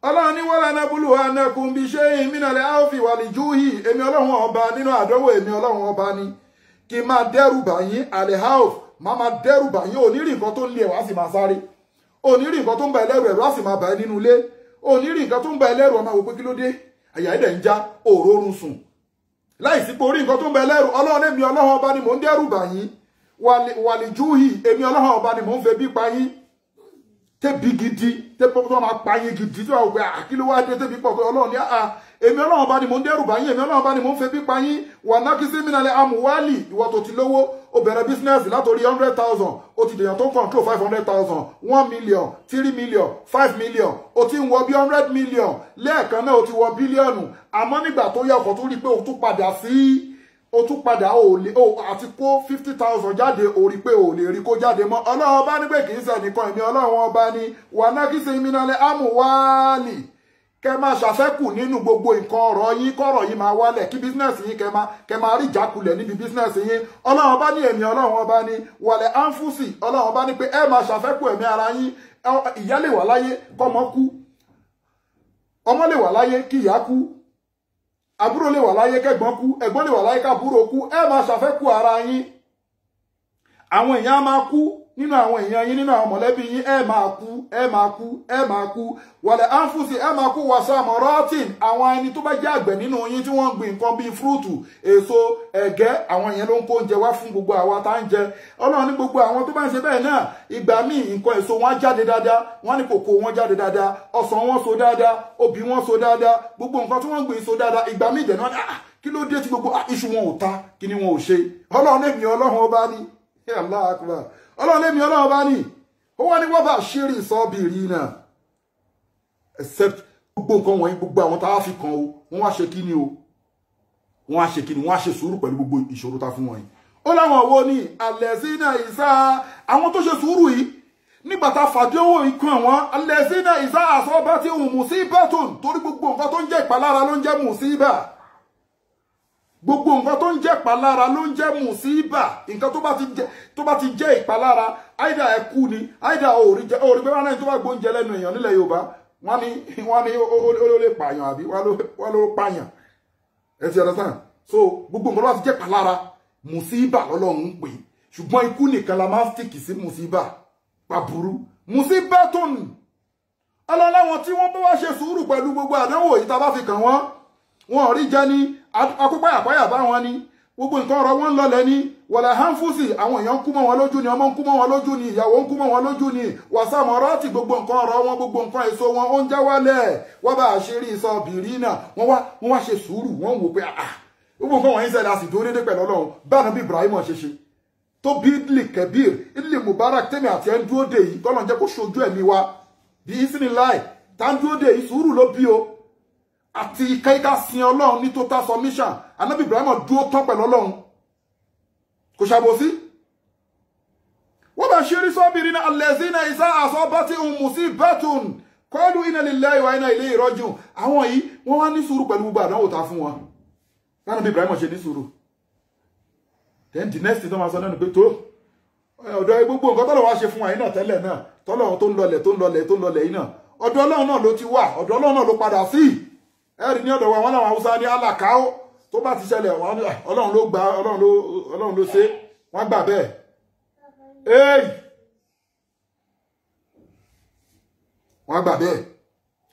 Ọlọ́run ní wala nabluwannakum bi shay'in minal khawfi wal ju'i. Èmi Ọlọ́run ọba nínú àdánwò, èmi Ọlọ́run ọba ni kí máa dẹ́rù bà yín, al-khawf, máa dẹ́rù bà yín. Onírí nǹkan tó ń lé wá sì máa sáré, onírí nǹkan tó ń bá ẹlẹ́rù ẹ̀rọ á sì máa bà ẹ́ nínú ilé, onírí nǹkan tó ń bá ẹlẹ́rù ọmọ àwọn pé kí ló dé, àyà ẹ̀dẹ̀ ń já, òórùn sùn láìsí pé orí nǹkan tó ń bá ẹlẹ́rù. Ọlọ́run èmi Ọlọ́run ọba ni mò ń dẹ́rù bà yín, wal ju'i, èmi Ọlọ́run ọba ni mò ń fẹ́ bí pa yín, tẹ́bi gidi, tẹ́pọ̀ tó máa pa yín gidi, tí wàá gbé kí ló wá dé tẹ́bi pọ̀ pé Ọlọ́run ní èmi Ọlọ́run ọba ni mò ń dẹ́rù bá yín, èmi Ọlọ́run ọba ni mò ń fẹ́ bí pa yín. Wà nákísí minal amwali, ìwọ tó ti lówó, ó bẹ̀rẹ̀ bísínẹ́sì látòrí 100,000, ó ti dèyàn tó ń control 500,000, 1 million, 3 million, 5 million, ó ti ń wọ bí 100 million, lẹ́ẹ̀kan náà ó ti wọ bílíọ̀nù. Àmọ́ nígbà tó yẹ ọkọ̀ tó rí pé ó tún padà àti kó 50,000 jáde, ó rí pé ò lè rí kó jáde mọ́. Ọlọ́run ọba ní pé kì í ṣe nìkan, èmi Ọlọ́run ọba ni wà nákísí minal amwali, kẹ máa ṣàfẹ́kù nínú gbogbo nǹkan ọ̀rọ̀ yín, kọ́rọ̀ yín máa wálẹ̀, kí bísínẹ́sì yín kẹ máa rí ìjákulẹ̀ níbi bísínẹ́sì yín. Ọlọ́run bá ní èmi Ọlọ́run ọba ní wàlẹ̀ ánfúsì, Ọlọ́run bá ní pé ẹ máa ṣàfẹ́kù ẹ̀mí ara yín. Ìyá lè wà láyé kọ́mọ kú, ọmọ lè wà láyé kí ìyá kú, àbúrò lè wà láyé kẹ́gbọ́n kú, ẹ̀gbọ́n lè wà láyé kábúrò kú. Ẹ máa ṣàfẹ́kù ara yín. Àwọn èèyàn máa kú nínú àwọn èèyàn yín, nínú àwọn mọ̀lẹ́bí yín, ẹ máa kú. Wàlẹ̀ ánfúsì, ẹ máa kú. Wasamaratin, àwọn ẹni tó bá jẹ́ àgbẹ̀ nínú yín tí wọ́n gbìn nǹkan bíi fúrúùtù, èso, ẹ̀gẹ́, àwọn èèyàn ló ń kó oúnjẹ wá fún gbogbo àwa tá ń jẹ. Ọlọ́run ní gbogbo àwọn tó bá ń ṣe bẹ́ẹ̀ náà, ìgbà míì nǹkan èso wọn jáde dáadáa, wọ́n ní kòkó wọn jáde dáadáa, ọsàn wọn so dáadáa, obì wọn so dáadáa, gbogbo nǹkan tí wọ́n gbìn so dáadáa. Ìgbà míì dẹ̀ náà kí ló dé tí gbogbo iṣu wọn ò ta, kí ni wọn ò ṣe. Ọlọ́run èmi Ọlọ́run ọba ni, Allahu Akbar. Ọlọ́run èmi Ọlọ́run ọba ni, ó wá ní wọ́n bá ṣírí sabirina, except gbogbo nǹkan wọ̀nyí, gbogbo àwọn tá a fi kan o, wọ́n wá ṣe kíni o, wọ́n wá ṣe kíni, wọ́n wá ṣe sùúrù pẹ̀lú gbogbo ìṣòro tá fún wọn yìí. Ó láwọn wo ni allazina ìsá, àwọn tó ṣe sùúrù yìí nígbà tá fàdéwò ikú àwọn alẹ́sínà ìsá àsọ́bá tí òun musibatun torí gbogbo nǹkan tó ń jẹ́ ìpalára ló ń jẹ́ musiba gbogbo nǹkan tó ń jẹ́ ìpalára ló ń jẹ́ musiba nǹkan tó bá ti jẹ́ ìpalára àìdá ẹ̀kú ni àìdá òòrí pé wọn náà tó bá gbóúnjẹ lẹ́nu èèyàn nílẹ̀ Yorùbá wọ́n ní ó lè pààyàn àbí wọ́n ló pààyàn ẹ ti understand so gbogbo nǹkan tó bá ti jẹ́ ìpalára musiba lọ́lọ́run ń pè ṣùgbọ́n ikú nìkan la máa ń stíkì sí musiba pàbùrú musibatun ọlọ́láwọn tí wọ́n bá wá ṣe sùúrù pẹ̀lú gbogbo àdánwò yìí tá bá fi kàn wọ́n wọn rí jẹ́ ní akópáyàpáyà bá wọn ní gbogbo nǹkan ọ̀rọ̀ wọn lọlẹ̀ ní wọ̀là hánfúsì àwọn èèyàn ń kú mọ́ wọn lójú ni ọmọ ń kú mọ́ wọn lójú ni ìyàwó ń kú mọ́ wọn lójú ni wàsàmọ́rọ́tì gbogbo nǹkan ọ̀rọ̀ wọn gbogbo nǹkan èso wọn ó ń já wálẹ̀ wọ́n bá àṣírí ìsọ bìrì náà wọ́n wá ṣe sùúrù wọ́n wò pé gbogbo nǹkan wọ̀nyí ṣẹlẹ̀ a sì dúró dédé pẹ̀lú Ọlọ́run báwọn bí Ibrahim ṣe tó bí idli kebir idli mubarak tẹ́mi àti ẹ̀ ń dúró dé yìí tọ́lọ̀ jẹ́ kó ṣojú ẹ̀mí wa bí isiniláì tá ń dúró dé yìí sùúrù ló bí o àti káyíká sin Ọlọ́run ní total submission Ànábì Ibrahim dúró tán pẹ̀lú Ọlọ́run kò ṣàbòsí wọ́n bá ṣe rí sọ́bìnrin náà alẹ́zínà ìsá àsọ́bátí musibatun qalu inna lillahi wa inna ilayhi raji'un àwọn yìí wọ́n wá ní sùúrù pẹ̀lú gbogbo àdánwò ta fún wọn Ànábì Ibrahim ṣe ní sùúrù then the next thing tó máa sọ náà pé tó ọ̀dọ̀ gbogbo nǹkan tọ́lọ̀ wá ṣe fún wa yìí náà tẹ́lẹ̀ náà tọ́lọ̀ tó ń lọlẹ̀ yìí náà ọ̀dọ̀ Ọlọ́run náà ló ti wà ọ̀dọ̀ Ọlọ́run náà ló padà sí ẹ̀rí ní ọ̀dọ̀ wa wọn làwọn Haúsá ní alákàó tó bá ti ṣẹlẹ̀ Ọlọ́run ló gbà Ọlọ́run ló ṣe wọ́n gbà bẹ́ẹ̀ wọ́n gbà bẹ́ẹ̀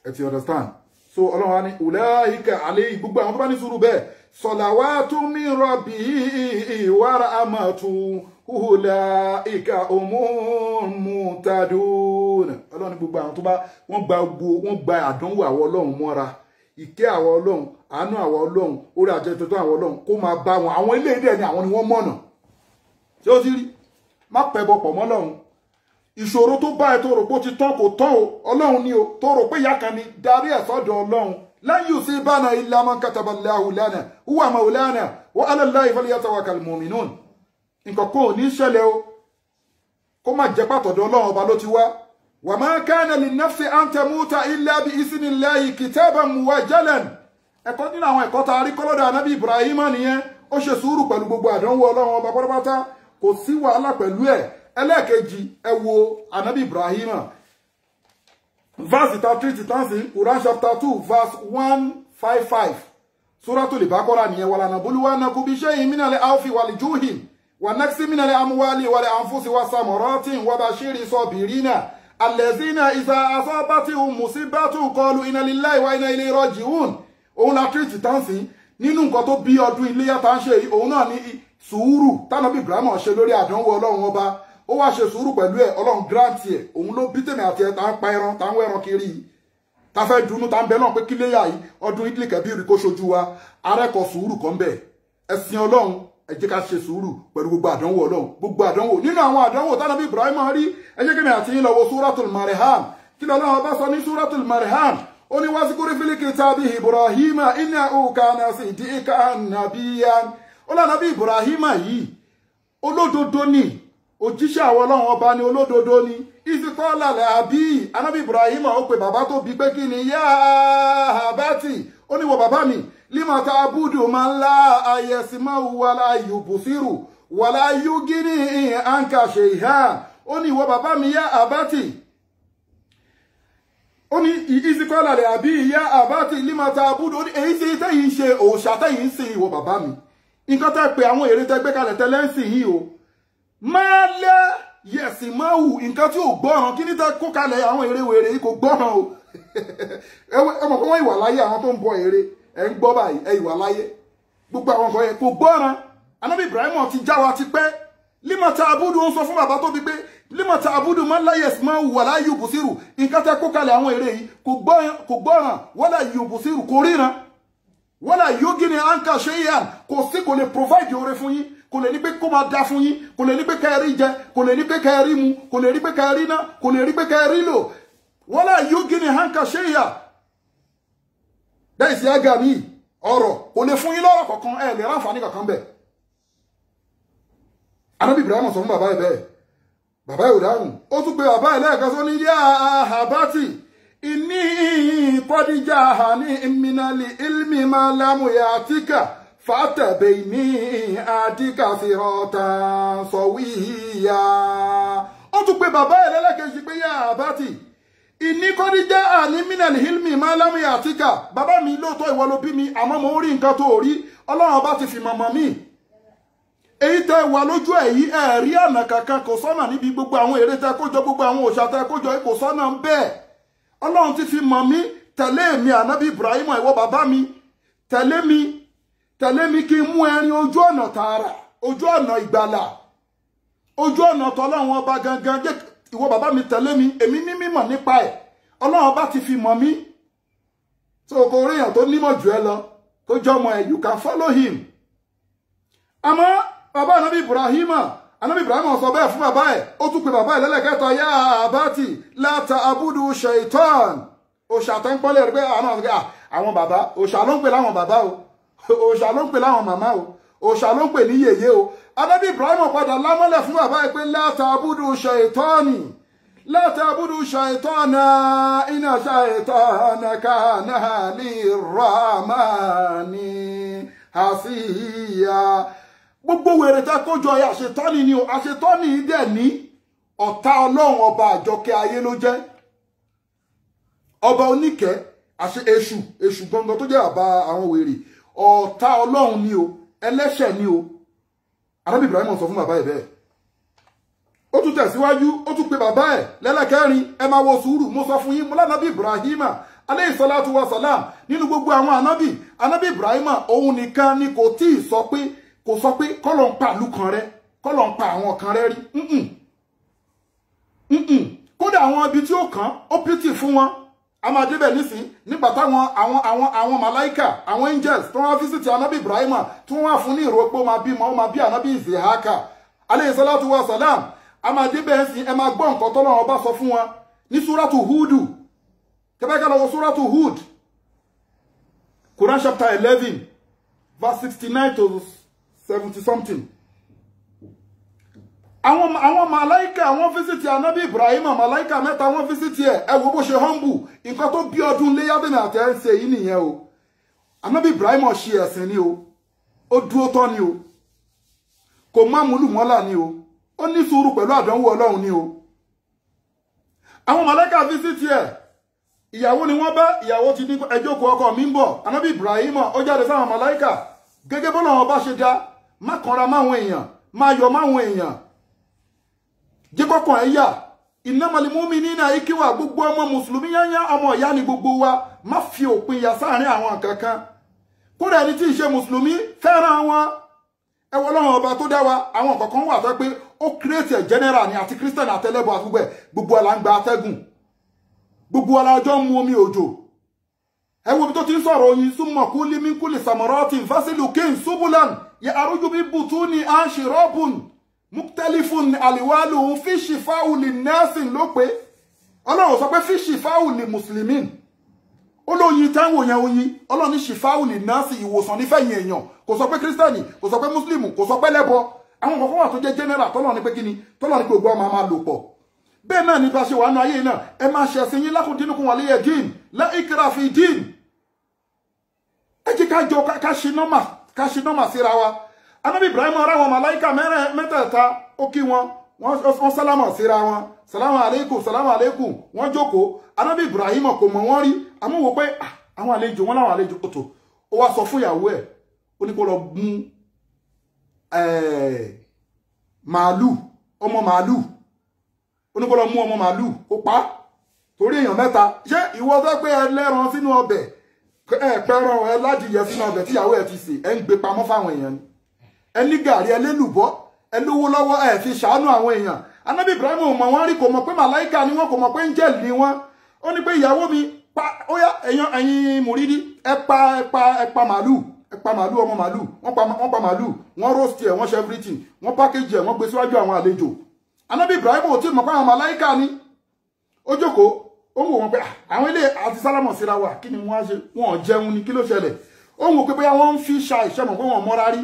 ẹ ti understand so Ọlọ́run wa ní ulaika alayhi gbogbo àwọn tó bá ní sùúrù bẹ́ẹ̀ salawatu min rabbihi wa rahmatuhu ulaika humul muhtadun Ọlọ́run gbogbo àwọn tó bá wọ́n gba àdánwò àwọn Ọlọ́run mọ́ra ìkẹ́ àwọn Ọlọ́run àánú àwọn Ọlọ́run orí àjẹtọ́tọ́ àwọn Ọlọ́run kó máa bá wọn àwọn ilé ìdẹ́ ni àwọn ni wọ́n mọ̀nà tí ó ti rí má pẹ̀bọ pọ̀ mọ́ Ọlọ́run ìṣòro tó bá ẹ tó rò pé ó ti tán kò tán o Ọlọ́run ni o tó rò pé ìyá kan ni darí ẹ̀ sọ́dọ̀ Ọlọ́run lan yusibana illa man kataba Allahu lana huwa maulana wa ala Allahi falyatawakkalul mu'minun nǹkan kò ní ṣẹlẹ̀ o kó má jẹ́ pàtọ̀dọ̀ Ọlọ́run ọba ló ti wá wa ma kana linnafsi an tamuta illa bi isnillahi kitaban muwajjalan ẹ̀kọ́ nínú àwọn ẹ̀kọ́ tá a rí kọ́lọ́dọ̀ Ànábì Ibrahim nìyẹn ó ṣe sùúrù pẹ̀lú gbogbo àdánwò Ọlọ́run ọba pátápátá kò sí wàhálà pẹ̀lú ẹ̀ ẹlẹ́ẹ̀kejì ẹ wo Ànábì Ibrahim verse 33 tansi Quran chapter 2 verse 155 Suratul Baqarah nìyẹn wala nabluwannakum bi shay'in minal khawfi wal juhi wa naqsin minal amwali wal anfusi was samaratin wa bashiri sabirina alladhina idha asabatihum musibatun qalu inna lillahi wa inna ilayhi raji'un òun la treat tansi nínú nǹkan tó bí ọdún iléyá tá ń ṣe yìí òun náà ní sùúrù tánàbí Ibrahim ṣe lórí àdánwò Ọlọ́run ọba ó wá ṣe sùúrù pẹ̀lú ẹ̀ Ọlọ́run grant ẹ̀ òun ló bí tèmi àti ẹ̀ tá ń pa ẹran tá ń wọ ẹran kiri tá fẹ́ dùnnú tá ń bẹ náà pé kí léyà yìí ọdún idli kẹbíìrì kó ṣojú wa arẹ́kọ̀ sùúrù kan bẹ̀ ẹ̀sìn Ọlọ́run ẹ jẹ́ ká ṣe sùúrù pẹ̀lú gbogbo àdánwò Ọlọ́run gbogbo àdánwò nínú àwọn àdánwò tánàbí Ibrahim rí ẹ jẹ́ kí mi àti yín lọ wo Suratul Marham kí lọ́lọ́run ọba sọ ní Suratul Marham ó ní wazkur fil kitabi Ibrahima innahu kana siddiqan nabiyyan ó lọ́nà bí Ibrahim yìí olódodo ni òjíṣẹ́ àwọn Ọlọ́run ọba ni olódodo ni ìsìkọ́lá làbí Ànábì Ibrahim ó pe bàbá tó bí pé kí ni yá àbátì ó ní wọ bàbá mi lima ta'budu man la ayasma'u wala yubsiru wala yughni anka shay'an ó ní wọ bàbá mi yá àbátì ó ní ìsìkọ́lá làbí yá àbátì lima ta'budu ó ní èyí tí tẹ́yìn ṣe òòṣà tẹ́yìn sí ìwọ bàbá mi nǹkan tẹ́ pé àwọn èrè tẹ́ gbé kalẹ̀ tẹ́lẹ̀ ń sìn yìí o máa lẹ́ yẹ̀sì máa wù nǹkan tí ò gbọ́ràn kí ní tẹ́ kó kalẹ̀ àwọn èrè wèrè yìí kò gbọ́ràn o ẹ mọ̀ pé wọ́n ìwà láyé àwọn tó ń bọ èrè ẹ̀ ń gbọ́ báyìí ẹ ìwà láyé gbogbo àwọn nǹkan yẹn kò gbọ́ràn Ànábì Ibrahim ti já wa ti pẹ́ lima ta'budu ó ń sọ fún bàbá tó bí pé lima ta'budu man la yasma'u wala yubsiru nǹkan tẹ́ kó kalẹ̀ àwọn èrè yìí kò gbọ́ràn wala yubsiru kò ríran wala yughni anka shay'an kò sí kò lè provide oore fún yín kò lè ní pé kó máa dá fún yín kò lè ní pé kẹ́ẹ̀rí jẹ kò lè ní pé kẹ́ẹ̀rí mu kò lè ní pé kẹ́ẹ̀rí ná kò lè ní pé kẹ́ẹ̀rí lò wala yughni anka shay'an bẹ́ẹ̀ sí ága mi ọ̀rọ̀ kò lè fún yín lọ́rọ̀ kankan ẹ̀ lè ráǹfààní kankan bẹ̀ Ànábì Ibrahim sọ fún bàbá ẹ̀ bẹ́ẹ̀ bàbá ẹ̀ ò dáhùn ó tún pe bàbá ẹ̀ lẹ́ẹ̀kan sọ ní yá àbátì ìní kọ́díjà ní ìmìnàlì ilmi máa lámù yà àtíkà fàtẹ̀bẹ̀ ní àtíkà fi ọ̀tà sọ̀wíyà. ó tún pe bàbá ẹ̀ lẹ́lẹ́kejì pé yá àbátì ìní kọ́díjà ní ìmìnàlì ilmi máa lámù yà àtíkà bàbá mi lóòótọ́ ìwọ ló bí mi àmọ́ mo rí nǹkan tó rí ọlọ́run bá ti fi mọ̀mọ́ mi èyí tẹ wà lójú èyí ẹ̀rí ọ̀nà kankan kò sọ́nà níbi gbogbo àwọn ère tẹ kójọ gbogbo àwọn òòṣà tẹ kójọ kò sọ́nà ń bẹ́ẹ̀ ọlọ́run ti fi mọ̀ mí tẹ̀lé mi ànábì Ibrahim ìwọ bàbá mi tẹ̀lé mi kí n mú ẹrin ojú ọ̀nà tààrà ojú ọ̀nà ìgbàlà ojú ọ̀nà tọ́lọ́run ọba gangan jẹ́ ìwọ bàbá mi tẹ̀lé mi èmi ní mímọ̀ nípa ẹ̀ ọlọ́run bá ti fi mọ̀ mí tó kò rí èèyàn tó nímọ̀ jù ẹ lọ tó jọmọ ẹ̀ you can follow him àmọ́ bàbá ànábì Ibrahim sọ bẹ́ẹ̀ fún bàbá ẹ̀ ó tún pe bàbá ẹ̀ lẹ́lẹ́kẹta yá àbátì láta abúdú ṣaitan òṣà tó ń pọ́lẹ̀ rí pé àwọn bàbá òṣà ló ń pè láwọn bàbá o òṣà ló ń pè láwọn màmá o òṣà ló ń pè ní yèyé o ànábì Ibrahim padà lámọ́lẹ̀ fún bàbá ẹ̀ pé láta abúdú ṣaitani láta abúdú ṣaitana iná ṣaitana kana lirrahmani hasiya. Gbogbo wèrè tá kójọ ẹ àṣetọ́ni ni o àṣetọ́ni dẹ̀ ní ọ̀tá ọlọ́run ọba àjọkẹ́ ayé ló jẹ́ ọba oníkẹ́ èṣù gbọngàn tó jẹ́ àbá àwọn wèrè ọ̀tá ọlọ́run ni o ẹlẹ́ṣẹ̀ ni o ànábì Ibrahim sọ fún bàbá ẹ̀ bẹ́ẹ̀ ó tún tẹ̀síwájú ó tún pe bàbá ẹ̀ lẹ́lẹ́kẹ́rin ẹ máa wo sùúrù mo sọ fún yín mo lánàbì Ibrahim aleyhi salatu wa salam nínú gbogbo àwọn ànábì Ibrahim òun nìkan ni kò tí ì sọ pé kọ́lọ̀ ń pa ìlú kan rẹ kọ́lọ̀ ń pa àwọn kan rẹ rí kódà àwọn ibi tí ó kàn ó pìtì fún wọn a máa débẹ̀ nísìn nígbà táwọn àwọn màláìkà àwọn angels tó wọ́n fíṣítì ànábì Ibrahim tí wọ́n wà fún ní ìró pé ó máa bí ànábì Ìsíhákà aleyhi salatu wa salam a máa débẹ̀ nísìn ẹ máa gbọ́ nǹkan tọ́lọ́run bá sọ fún wọn ní súrátù Húdù tẹ́bẹ́ká lọ́wọ́ súrátù Húd Quran chapter 11 verse 69 to 70 something. Àwọn màláìkà wọ́n fíṣítì ànábì Ibrahim màláìkà mẹ́ta wọ́n fíṣítì ẹ̀ ẹ wo bó ṣe humble nǹkan tó bí ọdún léyàbẹ̀mí àti ẹ̀ ń ṣe yìí nìyẹn o ànábì Ibrahim ṣe ẹ̀sìn ni o ó dúró tán ni o kò má múlù mọ́là ni o ó ní sùúrù pẹ̀lú àdánwò Ọlọ́run ni o àwọn màláìkà fíṣítì ẹ̀ ìyàwó ni wọ́n bá ìyàwó ti ní ẹjọ́ kó ọkọ mi ń bọ̀ ànábì Ibrahim ó jáde sáwọn màláìkà gẹ́gẹ́ bọ́lá wọn bá ṣe dá má kanra máwọn èèyàn má yọ máwọn èèyàn jẹ́kọ̀kàn ẹ̀yà innamal mu'minina ikiwa gbogbo ọmọ mùsùlùmí yányá ọmọ ìyá ni gbogbo wa má fi òpin yà sáàrin àwọn kankan kódà ẹni tí ì ṣe mùsùlùmí fẹ́ràn wọn ẹwọ Ọlọ́run ọba tó dá wa àwọn kankan wà tó pé ó create a general ni àti Christian àtẹlẹ́bọ àti gbogbo ala ń gba atẹ́gùn gbogbo ala ọjọ́ mu omi òjò ẹ wo bí tó ti ń sọ̀rọ̀ oyin summa kuli min kulli samaratin fasilukin subulan ya aruju bi butuni ashirabun muktalifun aliwalu fi shifa'u linnasin ló pé Ọlọ́run sọ pé fi shifa'u li muslimin olóyin táwọn yẹn oyin Ọlọ́run ní shifa'u linnasi ìwòsàn ní fẹ̀yìn èèyàn kò sọ pé kristẹni kò sọ pé muslimu kò sọ pé lẹ́bọ àwọn kọ̀ọ̀kan wà tó jẹ́ general tọ́lọ́run ní pé kíni tọ́lọ́run ní pé gbogbo ọmọ máa lò pọ̀ bẹ́ẹ̀ náà ní bá ṣe wà nínú ayé náà ẹ máa ṣe ẹ̀sìn yín lakum dinukum waliya din la ikra fi din ẹ jẹ́ ká jọ ká ṣe nọ́mà síra wa ànábì Ibrahim ara wọn màláìkà mẹ́tẹ̀ẹ̀ta ó kí wọ́n sálámà síra wọn salamu aleikum wọ́n jókòó ànábì Ibrahim kò mọ̀ wọ́n rí àmúwò pé àwọn àlejò wọn láwọn àlejò kòtò ó wá sọ fún ìyàwó ẹ̀ ó ní kó lọ mú màálù ọmọ màálù ó ní kó lọ mú ọmọ màálù ó pa torí èèyàn mẹ́ta ṣé ìwọ fẹ́ pé ẹlẹ́ran sínú ọbẹ̀ pẹran ẹládìyẹ sínú ọbẹ̀ tíyàwó ẹ̀ ti sè ẹ̀ ń gbé pamọ́ fáwọn èèyàn ni ẹ ní gàrí ẹlẹ́lùbọ́ ẹ lówó lọ́wọ́ ẹ fi ṣàánú àwọn èèyàn ànábì Ibrahim ò mọ̀ wọ́n rí kò mọ̀ pé màláìkà ni wọ́n kò mọ̀ pé angel ni wọ́n ó ní pé ìyàwó mi pa ó yá ẹ̀yin mùrídí ẹ pa màálù ọmọ màálù wọ́n pa màálù wọ́n roast ẹ̀ wọ́n ṣe everything wọ́n package ẹ̀ wọ́n gbé síwájú àwọn àlejò ànábì Ibrahim ò tí mọ̀ pé àwọn màláìkà ni ó jókòó ó wò wọ́n pé àwọn ilé àti sálámọ̀ síra wa kí ni wọ́n á ṣe wọ́n jẹun ni kí ló ṣẹlẹ̀ ó wò pé bóyá wọ́n ń fi ṣa ìṣẹ́mọ̀ pé wọ́n mọ́ra rí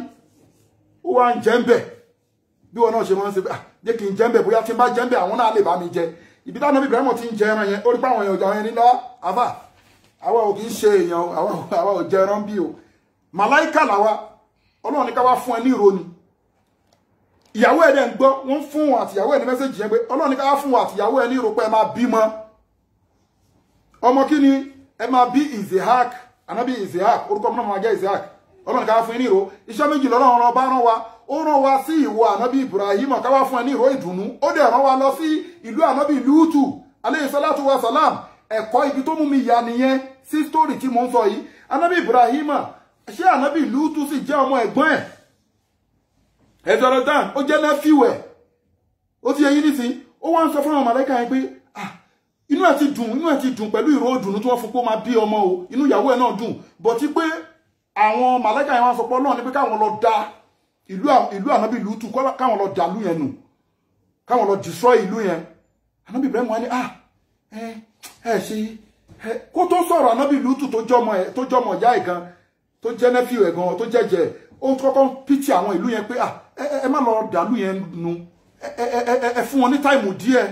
ó wá ń jẹ́ ń bẹ̀ bí wọn náà ṣe máa ń ṣe jẹ́ kí n jẹ́ ń bẹ̀ bóyá tí n bá jẹ́ ń bẹ̀ àwọn náà lè bá mi jẹ ibi táwọn Ànábì Ibrahim ti ń jẹ ẹran yẹn ó rí pé àwọn èèyàn ọjà yẹn nílọ àfà àwa ò kì í ṣe èèyàn àwa ò jẹ ẹran bí o màláìkà làwa Ọlọ́run ní ká wá fún ẹ ní ìròní ìyàwó ẹ̀ dẹ̀ ń gbọ́ wọ́n fún wọn àtìyàwó ẹ̀ ní mẹ́sẹ̀jì yẹn pé Ọlọ́run ní ká wá fún wọn àtìyàwó ẹ̀ ní ìrò pé ẹ máa bímọ ọmọ kí ni ẹ máa bí Isaac Ànábì Isaac orúkọ mọ́ máa jẹ́ Isaac Ọlọ́run ká wá fún ẹ ní ìrò iṣẹ́ méjì lọ́lọ́run bá rán wa ó rán wa sí ìwọ Ànábì Ibrahim ká wá fún ẹ ní ìró ìdùnnú ó dẹ̀ rán wa lọ sí ìlú Ànábì Lútù alayhi salatu wa salam ẹ̀kọ́ ibi tó mú mi yà nìyẹn sí sítórì tí mo ń sọ yìí Ànábì Ibrahim ṣé Ànábì Lútù sì jẹ́ ọmọ ẹ̀gbọ́n ẹ̀ ẹ̀dọ̀rọ̀ dan ó jẹ́ nephew ẹ̀ ó ti yẹ yín nísìn ó wá ń sọ fún àwọn màláíkà yẹn pé inú ẹ̀ ti dùn pẹ̀lú ìró ìdùnnú tí wọ́n fún kó máa bí ọmọ o inú ìyàwó ẹ̀ náà dùn bọ̀ tí pé àwọn màláíkà yẹn wá sọ pé Ọlọ́run ní pé káwọn lọ da ìlú Ànábì Lútù káwọn lọ dàlú yẹn nù káwọn lọ destroy ìlú yẹn Ànábì Ibrahim wá ní kó tó sọ̀rọ̀ Ànábì Lútù tó jọmọ ìyá ẹ̀ gan tó jẹ́ nephew ẹ̀ gan tó jẹ́jẹ́ ó kọ́kọ́ pìtì àwọn ìlú yẹn pé ẹ má lọ dàlú yẹn nù ẹ fún wọn ní táìmù díẹ̀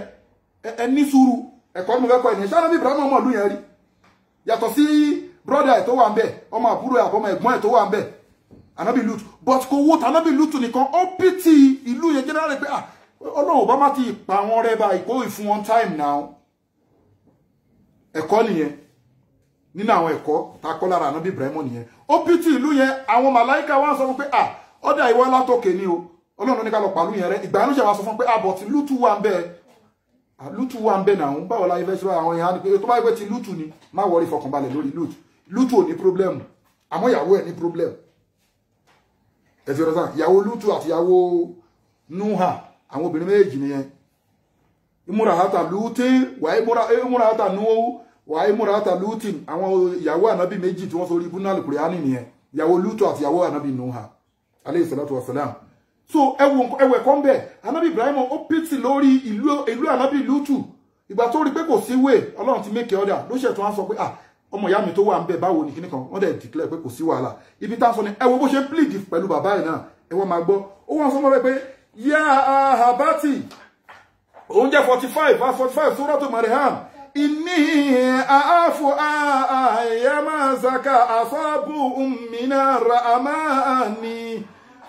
ẹ ní sùúrù ẹ̀kọ́ ní mo fẹ́ kọ́ ẹ̀ ní ṣé Ànábì Ibrahim ọmọ ìlú yẹn rí yàtọ̀ sí brọ́dà ẹ̀ tó wà ń bẹ̀ ọmọ àbúrò ẹ̀ àbọ̀mọ ẹ̀gbọ́n ẹ̀ tó wà ń bẹ̀ Ànábì Lútù but kò wó tànábì Lútù nìkan ó pìtì ìlú yẹn generally pé Ọlọ́run bá má ti pa wọn rẹ́ báyìí kó ìfún wọn time now ẹ̀kọ́ nìyẹn nínú àwọn ẹ̀kọ́ tá a kọ́ lára Ànábì Ibrahim nìyẹn ó pìtì ìlú yẹn àwọn màláíkà wá sọ fún pé ọ̀dà ìwọ látòkè ni o Ọlọ́run ní ká lọ pàlú yẹn rẹ ìgbà yẹn ló ṣe wá sọ fún pé but Lútù wà ń bẹ Lútù wà ń bẹ náà báwo la ifẹ́ ṣe àwọn èèyàn ni pé tó bá yẹ pé ti Lútù ni má wọrí fọkànbalẹ̀ lórí Lútù ò ní problem àmọ́ ìyàwó ẹ̀ ní problem ẹ̀fẹ́ ọ̀rọ̀ sáà ìyàwó Lútù àti ìyàwó Núhà àwọn obìnrin méjì nìyẹn ìmúrahátà Lútì wà ìmúrahátà Núhù wà ìmúrahátà Lútì àwọn ìyàwó Ànábì méjì tí wọ́n sọ orí ibùnà Al-Qur'ani nìyẹn ìyàwó Lútù àti ìyàwó Ànábì Núhà alayhi salatu wa salam so ẹwẹ̀ kan bẹ̀ Ànábì Ibrahim ó pìtì lórí ìlú Ànábì Lútù ìgbà tó rí pé kò sí wé Ọlọ́run ti make order ló ṣẹ̀ tó wá sọ pé ọmọ ìyá mi tó wà ń bẹ̀ báwo ni kíní kan wọ́n dẹ̀ declare pé kò sí wàhálà ibi tá a sọ ni ẹ wo bó ṣe plead pẹ̀lú bàbá ẹ̀ náà ẹ wọ́n máa gbọ́ ó wọ́n sọ mọ́ pé yá àbátì òun jẹ́ 45 verse 45 Suratu Maryam inni àáfù àyàmá zaka àfábù mina ra'amani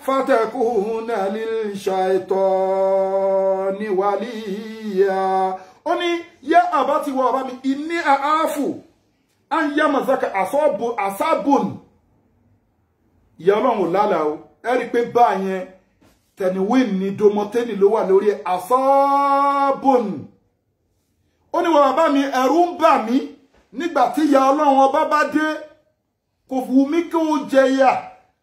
fatakuna lil shaitani waliya ó ní yá àbátì wọ bàbá mi inni àáfù àyàmá zaka àsábùn ìyá Ọlọ́run lálàá o ẹ rí pé bá yẹn tẹ̀níwìn ní domoteni ló wà lórí àsábùn ó ní wọ́n bàbá mi ẹ̀rù ń bà mí nígbà tí ìyà Ọlọ́run ọba bá dé kò wù mí kí ó jẹyà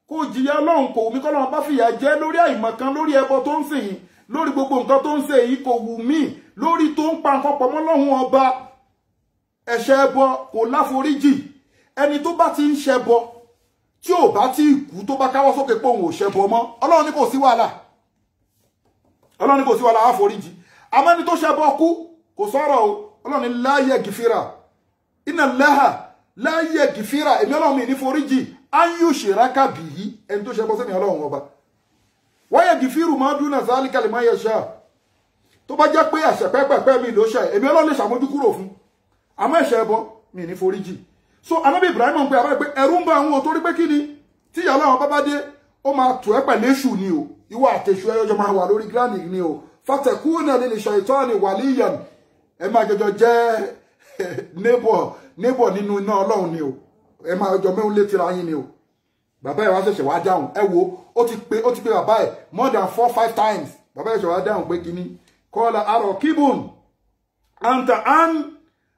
kó jìyà Ọlọ́run kò wù mí kọ́lọ́run bá fìyà jẹ lórí àìmọ̀kan lórí ẹbọ tó ń sìn yìí lórí gbogbo nǹkan tó ń ṣe yìí kò wù mí lórí tó ń pa nǹkan pọ̀ mọ́ Ọlọ́run ọba ẹ̀ṣẹ̀ ẹbọ kò láforíjì ẹni tó bá ti ń ṣẹbọ tí ò bá tí kú tó bá káwọ́ sókè pé òun ò ṣẹbọ mọ́ Ọlọ́run ní kò sí wàhálà àforíjì àmọ́ ẹni tó ṣẹbọ kú kò sọ̀rọ̀ o Ọlọ́run ní láyé gìfìrà iná lẹ́hà láyé gìfìrà èmi Ọlọ́run mi ní foríjì áyù ṣèràkà bì í ẹni tó ṣẹbọ sẹ́mi Ọlọ́run ọba wáyé gìfìrù máa dúnà sáálì kalẹ̀ máa yẹ ṣáà tó bá jẹ́ pé ẹ̀ṣẹ̀ pẹ́pẹ́pẹ́ mi ló ṣe èmi Ọlọ́run lè ṣàmójú kúrò fún àmọ́ ẹ̀ṣẹ̀ ẹbọ mi ní foríjì so Ànábì Ibrahim ń pe àbá pé ẹ̀rù ń bá àwọn òtórí pé kí ni tí ìyá Ọlọ́run bá dé ó máa tù ẹ́ pẹ̀lú èṣù ni o ìwọ àtẹ̀ṣù ẹyọjọ máa wà lórí gíláàdì ni o fatakuna lil shaitani waliyan ẹ máa jọjọ jẹ́ neighbor nínú iná Ọlọ́run ni o ẹ máa jọ mẹ́un létí ra yín ni o bàbá ẹ̀ wá ṣẹ̀ṣẹ̀ wá dáhùn ẹ wo ó ti pé bàbá ẹ̀ more than 4-5 times bàbá ẹ̀ ṣẹ̀ wá dáhùn pé kíní kọ́lá arọ̀ kíbùn anta an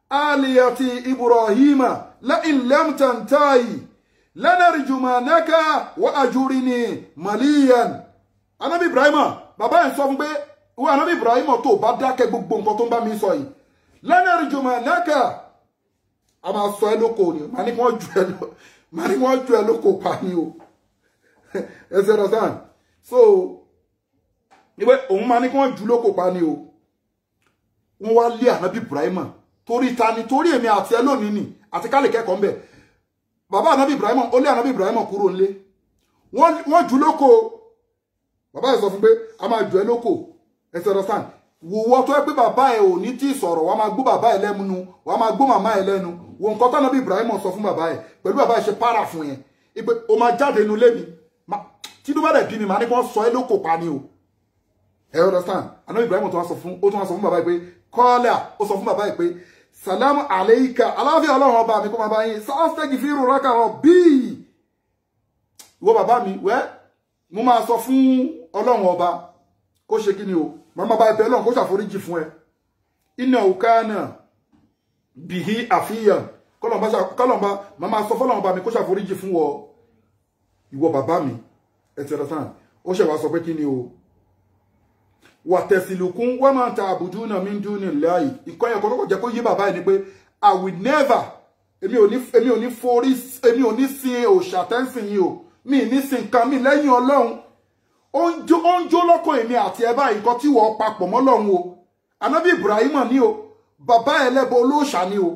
aliyati Ibrahima la'in lam tantahi lanarjumanaka wa ajurini maliyan Ànábì Ibrahima bàbá ẹ̀ sọ fún pé wọ́n Ànábì Ibrahima tó bá dákẹ́ gbogbo nǹkan tó ń bá mi sọ yìí lanarjumanaka a máa sọ ẹ́ lóko ni màá ní kí wọ́n ju ẹ lóko pa ni o ẹsẹ̀ rẹ̀ sàn so ìwé òun máa ní kí wọ́n ju lóko pa ni o wọ́n wá lé Ànábì Ibrahima torí ta ni torí èmi àti ẹ lónìí ni àti ká lè kẹ́kọ̀ọ́ ń bẹ̀ bàbá Ànábì Ibrahima ó lé Ànábì Ibrahima kúrò nílé wọ́n jù lóko bàbá ẹ̀ sọ fún pé a máa jù ẹ́ lóko ẹ ti understand wòwọ́ tó ẹ pé bàbá ẹ̀ ò ní tí sọ̀rọ̀ wàá máa gbó bàbá ẹ̀ lẹ́nu wàá máa gbó màmá ẹ̀ lẹ́nu wo nǹkan tánà bí Ibrahim sọ fún bàbá ẹ̀ pẹ̀lú bàbá ẹ̀ ṣe para fún yẹn ipe o máa jáde inú lé mi tí ló bá dẹ̀ bí mi màá ní kí wọ́n sọ ẹ́ lóko pa ni o ẹ understand àná Ibrahim tó wá sọ fún bàbá ẹ̀ pé kọ́lá ó sọ fún bàbá ẹ̀ pé salamu aleika aláfíà ọlọ́run ọba mi kó máa bá yín sáfẹ́gì fi rúra kàrọ̀ bíi ìwọ bàbá mi wẹ́ mo máa sọ fún ọlọ́run ọba kó ṣe kí ni o màmá bá ẹbẹ̀ ọlọ́run kó ṣàforíjì fún ẹ iná òkà náà bìhí àfihàn kọ́lọ̀mbá màmá sọ fọ́lọ́run ọba mi kó ṣàforíjì fún ìwọ bàbá mi ẹ ti rẹ̀ tán ó ṣẹ̀ wá sọ pé kí ni o wà tẹ̀sílùkún wọ́n máa ń ta àbùdú náà mí dún ní láàyè ìkọ́ yẹn kọ́kọ́ jẹ́ kó yé bàbá yìí ni pé I will never èmi ò ní sin òòṣà tẹ́ǹsìn yìí o mi ní sin nǹkan mi lẹ́yìn ọlọ́run ó ń jó lọ́kàn èmi àti ẹ báyìí nǹkan tí wọ́n papọ̀ mọ́ lọ́run o ànábì Ibrahim ní o bàbá ẹlẹ́bọ olóòṣà ní o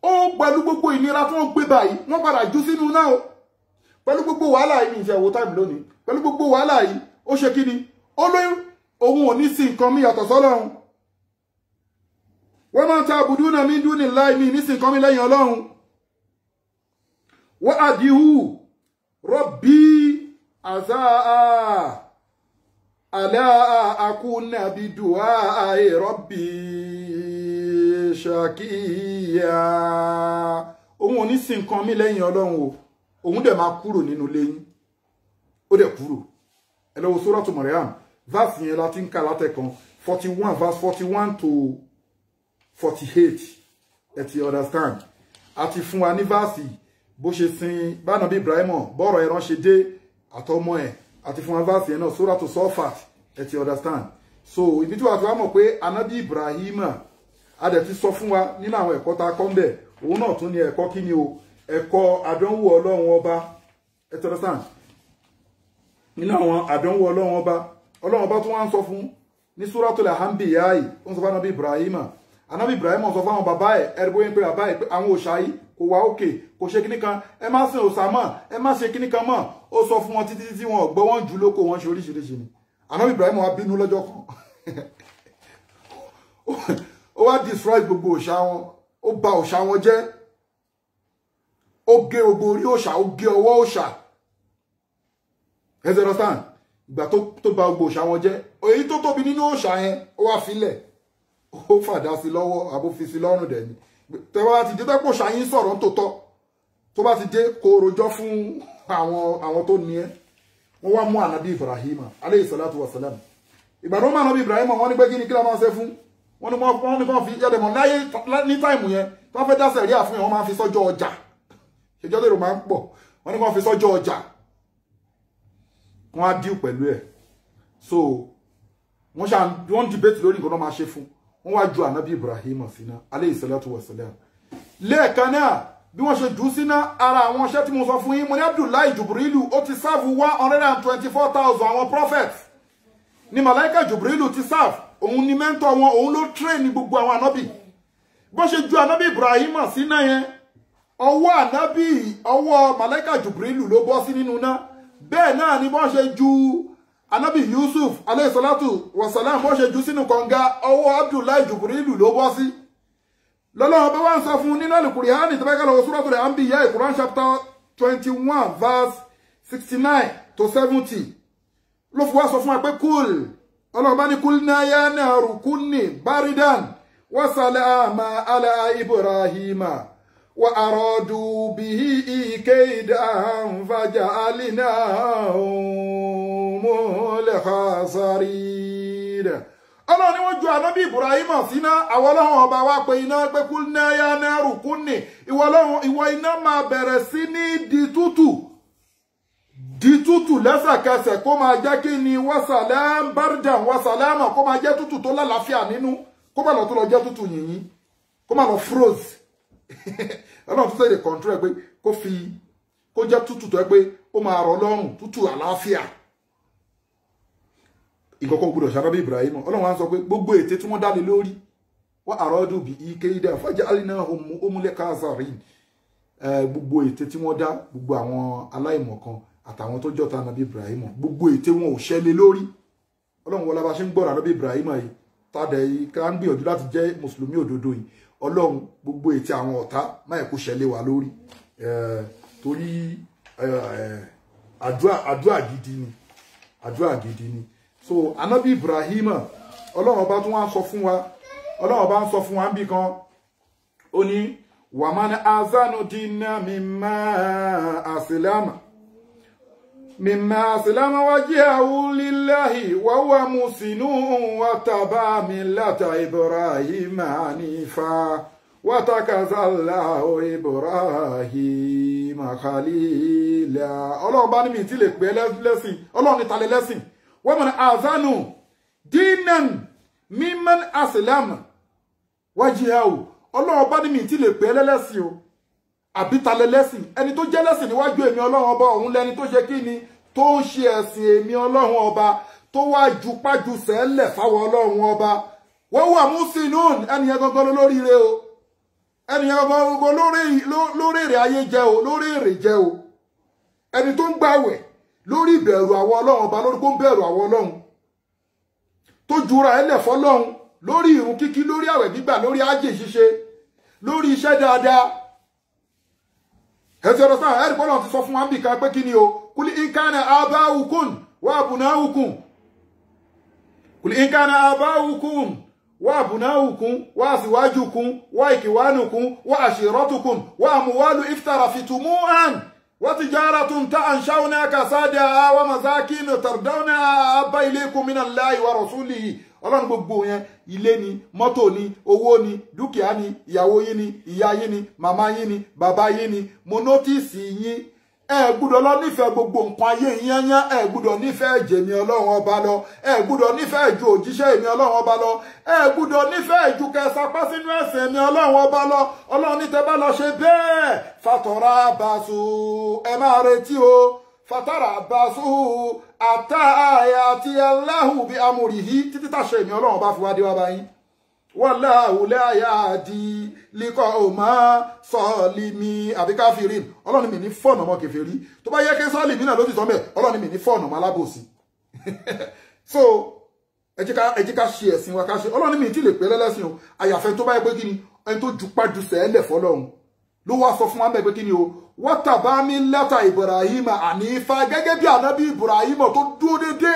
ó pẹ̀lú gbogbo ìnira tí wọ́n gbé báyìí wọ́n padà jù sínú náà o pẹ̀lú gbogbo wàhálà yìí ní ìṣẹ̀wò táìmù lónìí pẹ̀lú gbogbo wàhálà yìí ó ṣe kí ni ó lóyún òun ò ní sí nǹkan mi yàtọ̀ sọ́lọ́run wọ́n máa ń ta àbùdú náà mi dún ní láì mi ní sí nǹkan mi lẹ́yìn ọlọ́run wọ́n àdìhù rọ́bì àzá àlá àkúnnàbí dùá rọ́bì ṣàkíyà òun ò ní sí nǹkan mi lẹ́yìn ọlọ́run o òun dẹ̀ máa kúrò nínú lẹ́yìn ó dẹ̀ kúrò ẹ lọ wo Suratu Maryam verse yẹn láti ń kà látẹ̀kan 41 verse 41 to 48 ẹ ti understand àti fún wa ní verse bó ṣe sin bánàbí Ibrahim bọ́rọ̀ ẹran ṣe dé àtọmọ ẹ̀ àti fún wa verse yẹn náà Suratu Safat ẹ ti understand so ibi tí wàá ti wá mọ̀ pé anábí Ibrahim a dẹ̀ ti sọ fún wa nínú àwọn ẹ̀kọ́ tá a kọ́ ń bẹ̀ òun náà tún ní ẹ̀kọ́ kí ni o ẹ̀kọ́ àdánwò ọlọ́run ọba ẹ ti understand nínú àwọn àdánwò ọlọ́run ọba tó wá ń sọ fún ní Suratul Anbiya yìí ó ń sọ fún anábì Ibrahim sọ fún àwọn bàbá ẹ̀ ẹ̀rọ yẹn pé bàbá ẹ̀ pé àwọn òòṣà yìí kò wá òkè kò ṣe kíní kan ẹ má sin òòṣà mọ́ ẹ má ṣe kíní kan mọ́ ó sọ fún wọn títí tí wọn gbọ́ wọn jù lóko wọn ṣe oríṣiríṣi ni anábì Ibrahim wá bínú lọ́jọ́ kan ó wá destroy gbogbo òòṣà wọn ó bà òòṣà wọn jẹ́ ó gé gbogbo orí òòṣà ó gé ọwọ́ òòṣà ẹ understand ìgbà tó bà gbogbo òòṣà wọn jẹ́ èyí tó tóbi nínú òòṣà yẹn ó wá filẹ̀ ó fàdá sí lọ́wọ́ àbó fi sí lọ́rùn dẹ̀ ni tẹ́wọ́ ti dé tẹ́pọ̀ ṣáyín sọ̀rọ̀ tó tọ́ tó bá ti dé kó rojọ́ fún àwọn tó ní ẹ́ wọ́n wá mú ànábì Ibrahim alayhi salatu wa salam ìgbà tó mú ànábì Ibrahim wọ́n ní pé kí ni kí la máa ṣe fún wọ́n ní kàn fi yẹ́dẹ̀mọ̀ láyé ní táìmù yẹn tó fẹ́ dá sẹ̀rí àfihàn wọ́n máa fi sọ́jọ́ ọjà ṣèjọ́ lérò máa ń pọ̀ wọ́n ní kàn fi sọ́jọ́ ọjà wọ́n á díù pẹ̀lú ẹ̀ so wọ́n dìbẹ́tì lórí nǹkan tó máa ṣe fún wọ́n wá ju ànábì Ibrahim síná alayhi salatu wa salam lẹ́ẹ̀kan náà bí wọ́n ṣe jù ú síná ara àwọn iṣẹ́ tí mo sọ fún yín mo ní Abdullahi Jubrilu ó ti sáàfù 124,000 àwọn prophets ni Malaika Jubrilu ti sáàfù òun ni mẹ́ńtọ̀ wọn òun ló train gbogbo àwọn ànábì bó ṣe ju ànábì Ibrahim síná yẹn ọwọ́ Malaika Jubrilu ló bọ́ sí nínú náà bẹ́ẹ̀ náà ni bọ́n ṣe ju anábì Yusuf alayhi salatu wasalam bọ́n ṣe ju sínú kànga ọwọ́ Abdullahi Jubrilu ló bọ́ sí lọ́lọ́wọ́ bá wá ń sọ fún nínú Al-Qur'ani tó bá kálọ̀ Suratul Anbiya Quran chapter 21 verse 69 to 70 ló fi wá sọ fún wa pé kúl ọlọ́wọ́ bá ní kulna ya naru kunni baridan wa salama ala Ibrahima وأرادوا به كيدا فجعلناهم الخاسرين ọlọ́run ni wọ́n ju ànábì Ibrahim síná àwọn ọlọ́run ọba wa pé iná pé kulna ya naru kunni ìwọ iná máa bẹ̀rẹ̀ sí ní di tútù lẹ́sẹ̀kẹsẹ̀ kó máa jẹ́ kí ni wasalam bardan wasalama kó máa jẹ́ tútù tó lálàáfíà nínú kó má lọ tó lọ jẹ́ tútù yìnyín kó má lọ froze ọlọ́run tó tẹ̀lé kọ̀ǹtró ẹ pé kó jẹ́ tútù tó ẹ pé ó máa rọ̀ lọ́rùn tútù àlàáfíà ìkọ̀kọ̀ gbọdọ̀ ṣàbábí Ibrahim ọlọ́run wá sọ pé gbogbo ète tí wọ́n dálé lórí wọ́n àrọ́dù bí ike ìdá fàájà alina omúlẹ̀ káàzàrín gbogbo ète tí wọ́n dá gbogbo àwọn aláìmọ̀kan àtàwọn tó jọta nàbí Ibrahim gbogbo ète wọn ò ṣẹlẹ̀ lórí ọlọ́run wọlá bá ṣe ń gbọ́rọ̀ ànábì Ibrahim yìí tàdé yìí ká ń gbìyànjú láti jẹ́ mùsùlùmí òdodo yìí ọlọ́run gbogbo ètí àwọn ọ̀tá máa kó ṣẹlẹ̀ wá lórí torí àdúrà gidi ni so ànábì Ibrahim ọlọ́run ọba tún wá sọ fún wa ọlọ́run ọba ń sọ fún wa ń bí kan ó ní wàmán azánú dínà مما أسلم وجهه لله وهو محسن واتبع ملة إبراهيم حنيفا واتخذ الله إبراهيم خليلا ọlọ́run bá ní mi tí lè pè lẹ́sìn ọlọ́run ní ta lè lẹ́sìn ومن أحسن دينا ممن أسلم وجهه ọlọ́run bá ní mi tí lè pè lẹ́sìn o àbí ta lẹ́lẹ́sìn ẹni tó jẹ́ lẹ́sìn níwájú èmi ọlọ́run ọba òun lẹni tó ṣe kí ni tó ń ṣe ẹ̀sìn èmi ọlọ́run ọba tó wá ju pájú sẹ́lẹ̀ fáwọn ọlọ́run ọba wọ́n wà musinun ẹnìyẹn gangan lóríire o ẹnìyẹn gangan lórí èrè ayé jẹ́ o lórí èrè jẹ́ o ẹni tó ń gbàwẹ̀ lórí ìbẹ̀rù àwọn ọlọ́run ọba lórí kó ń bẹ̀rù àwọn ọlọ́run tó jura ẹlẹ̀ fọlọ́run lórí ìrun kíkí lórí àwẹ̀ gbígbà lórí ájì ṣíṣe lórí iṣẹ́ dáadáa ẹ̀sẹ̀ ọ̀rọ̀ sáà ẹ̀rì pọ́lọ̀ ti sọ fún wa ń bì kan pé kí ni o kúlì ìkànnà abáwùkún wà àbùnáwùkún kúlì ìkànnà abáwùkún wà àbùnáwùkún wà àsìwájùkún wà ìkìwánùkún wà àṣírọ́tùkún wà àmúwálù iftara fìtùmúhàn wà tijaratun ta'anshawna kasada wà mazakinu tardawna abba ilaykum minallahi wa rasulihi ọlọ́run gbogbo yẹn ilé ni mọ́tò ni owó ni dúkìá ni ìyàwó yín ni ìyá yín ni màmá yín ni bàbá yín ni mo nótìsì yín ẹ gbúdọ̀ lọ nífẹ̀ẹ́ gbogbo nǹkan ayé yín yán ẹ gbúdọ̀ nífẹ̀ẹ́ jèmi ọlọ́run ọba lọ ẹ gbúdọ̀ nífẹ̀ẹ́ ju òjíṣẹ́ èmi ọlọ́run ọba lọ ẹ gbúdọ̀ nífẹ̀ẹ́ ju kẹsàpá sínú ẹ̀sìn èmi ọlọ́run ọba lọ ọlọ́run ní tẹ́ bá lọ ṣe bẹ́ẹ̀ fatọ̀rọ̀ àbàṣù ẹ máa retí o fatara basu ata ayati Allahu bi amrihi títí tá ṣe mi Ọlọ́run bá fi wá dé wá báyìí wallahu la yahdi liqawma salimi àbí kafirin Ọlọ́run mi ní fọ́nà mọ́ kèfèrí tó bá yẹ ke salimi náà ló ti sọ ńbẹ̀ Ọlọ́run mi ní fọ́nà mọ́ alábòsí so ẹ jẹ́ ká ṣe ẹ̀sìn wa ká ṣe Ọlọ́run mi tí lè pè lẹ́lẹ́sìn o àyàfẹ́ tó bá yẹ pé kíni ẹni tó jupájú sẹ́lẹ̀ fọ́lọ́run ló wá sọ fún wa ńbẹ̀ pé kíni o wọ́tàbá mi lẹ́tà Ibrahim Hanifa gẹ́gẹ́ bí ànábì Ibrahim tó dúró dédé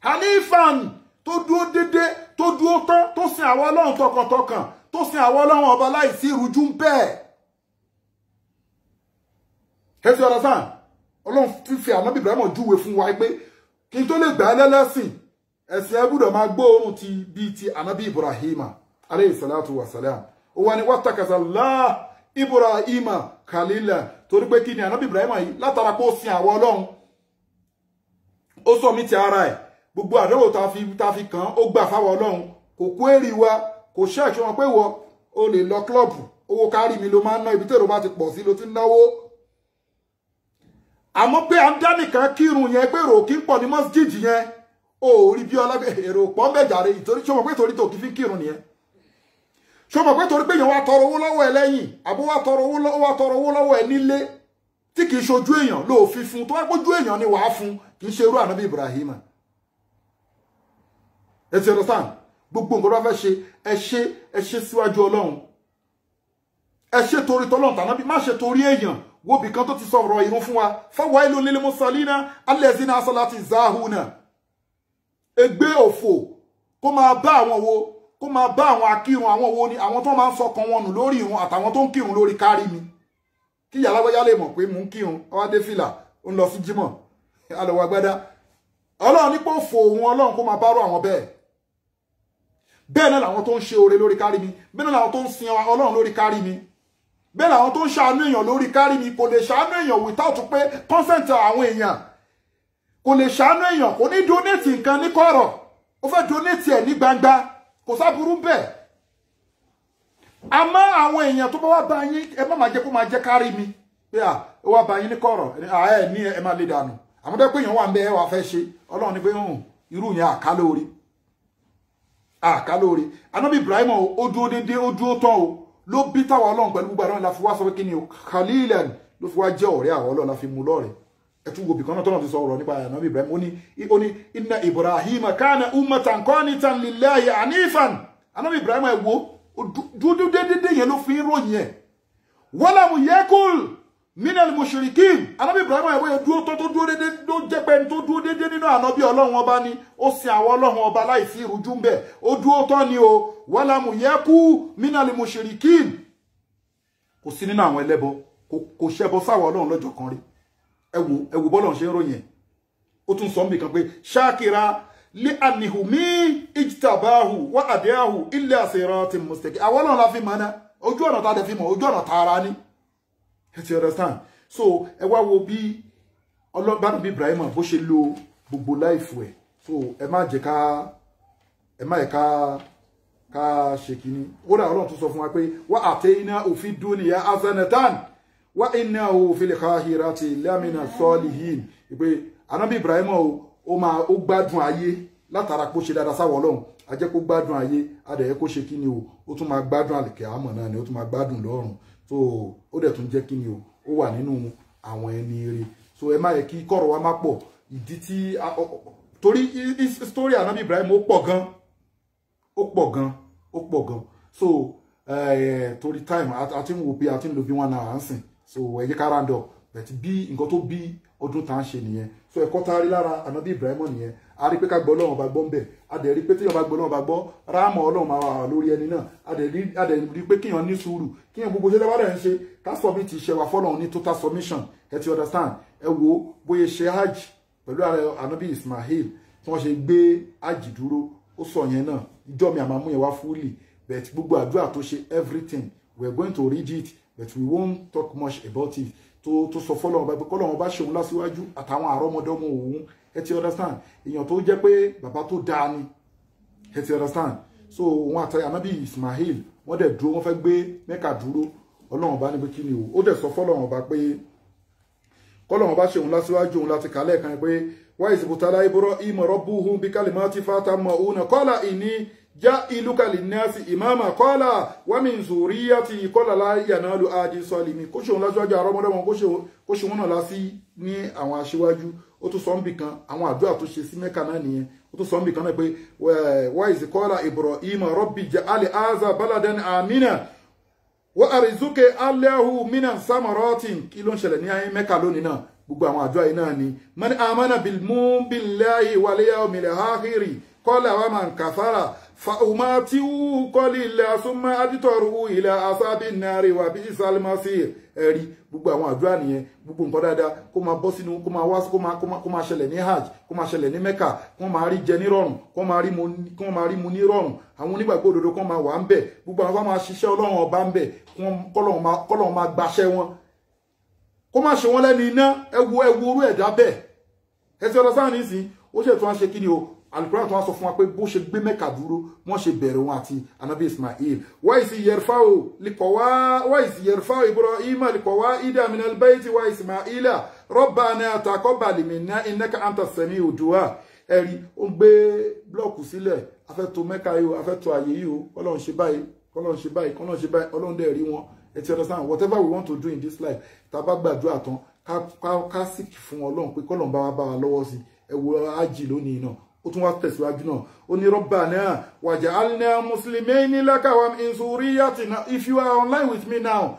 Hanifan tó dúró dédé tó dúró tán tó sin àwọn ọlọ́run tọkàntọkàn tó sin àwọn ọlọ́run ọba láìsí ìrújú ń bẹ́ẹ̀. kẹ́sì ọ̀rọ̀ sáà ọlọ́run fífi ànábì Ibrahim júwe fún wa pé kí n tó lè gbà á lẹ́lẹ́sìn ẹ̀sìn ẹ gbọ́dọ̀ máa gbóòórùn ti bíi ti ànábì Ibrahim alayhi salatu wa salam ó wà ní wattakazallaha Ibrahim khalila torí pé kí ni ànábì Ibrahim yìí látara pé ó sin àwọn ọlọ́run ó sọ mí ti ara ẹ̀ gbogbo àdéhùn tá fi kàn ó gbà fáwọn ọlọ́run kò kó èrè wa kò ṣẹ́ẹ̀kì wọn pé wọ o lè lọ klọ́ọ̀bù owó kárí mi ló máa ń ná ibi tèrò bá ti pọ̀ sí ló ti ń náwó àmọ́ pé à ń dá nìkan kírun yẹn pé èrò kí ń pọ̀ ní mọ́síjìdì yẹn ó rí bí èrò pọ̀ ń bẹ̀jàre ìtorí ṣé o mọ̀ pé torí tó kí fi ń kírun nìyẹn ṣé o mọ̀ pé torí pé èèyàn wá tọrọ owó lọ́wọ́ ẹ lẹ́yìn àbó wá tọrọ owó lọ́wọ́ ẹ nílé tí kì í ṣojú èèyàn ló fi fún tó wá pójú èèyàn ni wàá fún kì í ṣe irú ànábì Ibrahim ẹ ti understand gbogbo nǹkan tó bá fẹ́ ṣe ẹ ṣe síwájú ọlọ́run ẹ ṣe torí tọ́lọ́run tànábì má ṣe torí èèyàn wo bì kan tó ti sọ̀rọ̀ ìrun fún wa fawailun lil musallina allazina an salati zahuna ègbé òfò kó máa bá àwọn wo kó máa bá àwọn akírun àwọn wo ni àwọn tó máa ń sọkàn wọn nù lórí ìrun àtàwọn tó ń kírun lórí kárí mi kí yàlágbáyá lè mọ̀ pé mò ń kírun ọwádé fìlà ó ń lọ sí jímọ̀ alọ́wọ́ agbádá ọlọ́run nípò fò òun ọlọ́run kó máa bá rọ àwọn bẹ́ẹ̀ náà làwọn tó ń ṣe oore lórí kárí mi bẹ́ẹ̀ náà làwọn tó ń sin ọlọ́run lórí kárí mi bẹ́ẹ̀ làwọn tó ń ṣàánú èèyàn lórí kárí mi kò lè ṣàánú èèyàn without pé consent àwọn èèyàn kò lè ṣàánú èèyàn kò ní donate nǹkan ní kọ̀rọ̀ ó fẹ́ donate ẹ̀ ní gbangba kò sáburú bẹ́ẹ̀ àmọ́ àwọn èèyàn tó bá wá bá yín ẹ má máa jẹ́ kó máa jẹ́ kárí mi pé ó wá bá yín ní kọ̀rọ̀ ẹ ní ẹ máa lè dànù àmọ́ tó pé èèyàn wà ń bẹ ẹ wà fẹ́ ṣe ọlọ́run ní pé irú yẹn àkálórí anábì Ibrahim ó dúró dédé ó dúró tán o ló bí táwọn ọlọ́run pẹ̀lú gbogbo àdánwò la fi wá sọ pé kí ni o khalilan ló fi wá jẹ́ ọ̀rẹ́ àwọn ọlọ́run la fi mú lọ́rẹ̀ ẹtú wo bìkan náà tọ́nà ti sọ ọ̀rọ̀ nípa ànábì Ibrahim ó ní inna Ibrahim kana ummatan qanitan lillahi hanifan. Ànábì Ibrahim ẹ wo dúdú dédé yẹn ló fi ń ròyìn ẹ̀ walam yakul minal mushrikin. Ànábì Ibrahim ẹ wo yẹn dúró tó dúró dédé ló jẹ́ pé tó dúró dédé nínú ànábì Ọlọ́run ọba ni ó sin àwọn Ọlọ́run ọba láìsí ìrújú ń bẹ̀ ó dúró tán ni o walam yakul minal mushrikin. Kò sí nínú àwọn ẹlẹ́bọ kò ṣẹbọ sáwọn Ọlọ́run lọ́jọ́ kan rí. Ẹ wò bọ́lọ̀ ṣe ń ròyìn ó tún sọ nbìkan pé ṣáàkìrá lé ànihùmí ìjìtàbáhù wà àdéhàhù ilé siratin mustaqim. àwọn Ọlọ́run la fi mọ̀ náà ojú ọ̀nà tá a dẹ̀ fi mọ̀ ojú ọ̀nà tààrà ni. ẹ ti understand. So ẹ wá wo bí ọlọ́bàánù bí Ibrahim bó ṣe lo gbogbo láìfù ẹ̀. So ẹ má jẹ́ ká ṣe kínní. ó dà Ọlọ́run tún sọ fún wa pé wà àtẹ́yìnà òfin dúnìyà hasanatan wa innahu fil akhirati lamina salihin. Pé Ànábì Ibrahim ó gbádùn ayé látara pé ó ṣe dáadáa sáwọ Ọlọ́run a jẹ́ kó gbádùn ayé a dẹ̀ yẹ kó ṣe kíni o ó tún máa gbádùn àlìkìámọ̀ náà ni ó tún máa gbádùn lọ́run. So ó dẹ̀ tún jẹ́ kíni o ó wà nínú àwọn ẹni rere. So ẹ má yẹ kí kọ̀rọ̀ wa má pọ̀ ìdí tí torí story Ànábì Ibrahim ó pọ̀ gan. So torí time àti ń wò pé àti ń lo bí 1 hour ń sìn. So ẹ jẹ́ ká round up bẹ̀tí bí nǹkan tó bí ọdún tá ń ṣe nìyẹn. So ẹ̀kọ́ tá a rí lára Ànábì Ibrahim nìyẹn. A rí pé ká gbọ́ Ọlọ́run bá gbọ́ ń bẹ̀ a dẹ̀ rí pé téèyàn bá gbọ́ Ọlọ́run bá gbọ́ ráàmọ̀ Ọlọ́run máa wà lórí ẹni náà a dẹ̀ rí pé kéèyàn ní sùúrù kéèyàn gbogbo ṣe dábàá dẹ̀ ń ṣe ká submit iṣẹ́ wa fọ́lọ́run ní total submission. Ẹ ti understand. Ẹ wo bóyá ṣe hajj pẹ̀lú Ànábì Ismail tí wọ́n ṣe gbé hajj dúró ó sọ yẹn náà ìjọ mi àmàmú yẹn wá fúlì but gbogbo àdúrà tó ṣe everything we are going to read it but we won't talk much about it. tó sọ fọ́lọ́run bá pé kọ́lọ́run bá ṣe òun lásíwájú àtàwọn àrọ́mọdọ́mọ òun. Ẹ ti understand. Èèyàn tó jẹ́ pé bàbá tó dáa ni. Ẹ ti understand. So wọn àti Ànábì Ismail wọ́n dẹ̀ dúró wọ́n fẹ́ gbé Mẹ́kà dúró Ọlọ́run bá ní pé kí ni o ó dẹ̀ sọ fọ́lọ́run bá pé kọ́lọ́run bá ṣe òun lásíwájú òun láti kálẹ̀ kan pé wa iz ibtala Ibrahima rabbuhu bi kalimati fatammahunna qala inni ja'iluka linnasi imama qala wa min zuriyati qala la yanalu ahdi zalimin. Kó ṣe òun lásíwájú àrọ́mọdọ́mọ kó ṣe wọn náà lásì ní àwọn aṣíwájú. Ó tún sọ nbì kan àwọn àdúrà tó ṣe sí Mẹ́kà náà nìyẹn. Ó tún sọ nbì kan náà pé wa iz qala Ibrahima rabbi ja'al hadha baladan amina wa arzuqi ahlahu minas samaratin. Kí ló ń ṣẹlẹ̀ ní Mẹ́kà lónìí náà gbogbo àwọn àdúrà yìí náà ni man amana billahi wal yawmil akhir qala wa man kafara fa umatihu qalila summa adtaruhu ila asabin nari wa bi'sal masir. Ẹ̀rí gbogbo àwọn àdúrà nìyẹn gbogbo nǹkan dáadáa kó máa bọ́ sínú kó máa wá kó máa ṣẹlẹ̀ ní hajj kó máa ṣẹlẹ̀ ní Mẹ́kà kó máa rí jẹ nírọ̀rùn kó máa rí mu nírọ̀rùn àwọn onígbàgbọ́ òdodo kó máa wà ń bẹ̀ gbogbo àwọn máa ṣiṣẹ́ Ọlọ́run ọba ń bẹ̀ kọ́lọ́run máa gbaṣẹ́ wọn kó má ṣe wọ́n lẹ́nu iná ẹ wo orú ẹ̀dá bẹ́ẹ̀. Ẹ ti ọ̀dọ̀ sáà nísìn ó ṣe tó wá ṣe kí ni o Al-Qur'an tó wá sọ fún wa pé bó ṣe gbé Mẹ́kà dúró wọ́n ṣe bẹ̀rẹ̀ wọn àti Ànábì Ismail. wa iz yarfa'u Ibrahima liqawa'ida minal bayti wa Ismaila rabbana taqabbal minna innaka antas sami'ud du'a. Ẹ̀rí ó gbé blọ́ọ̀kù sílẹ̀ afẹ́tò Mẹ́kà yìí o afẹ́tò àyè yìí o Ọlọ́run ṣe báyìí Ọlọ́run dẹ̀ rí wọn. Ẹ ti understand. Whatever we want to do in this life tá a bá gbàdúrà tán ká síkì fún Ọlọ́run pé kọ́lọ́run bá wa lọ́wọ́ sí. Ẹ wo ájì lónìí náà ó tún wá tẹ̀síwájú náà ó ní Rabbana waj'alna muslimayni laka wa min zurriyyatina. If you are online with me now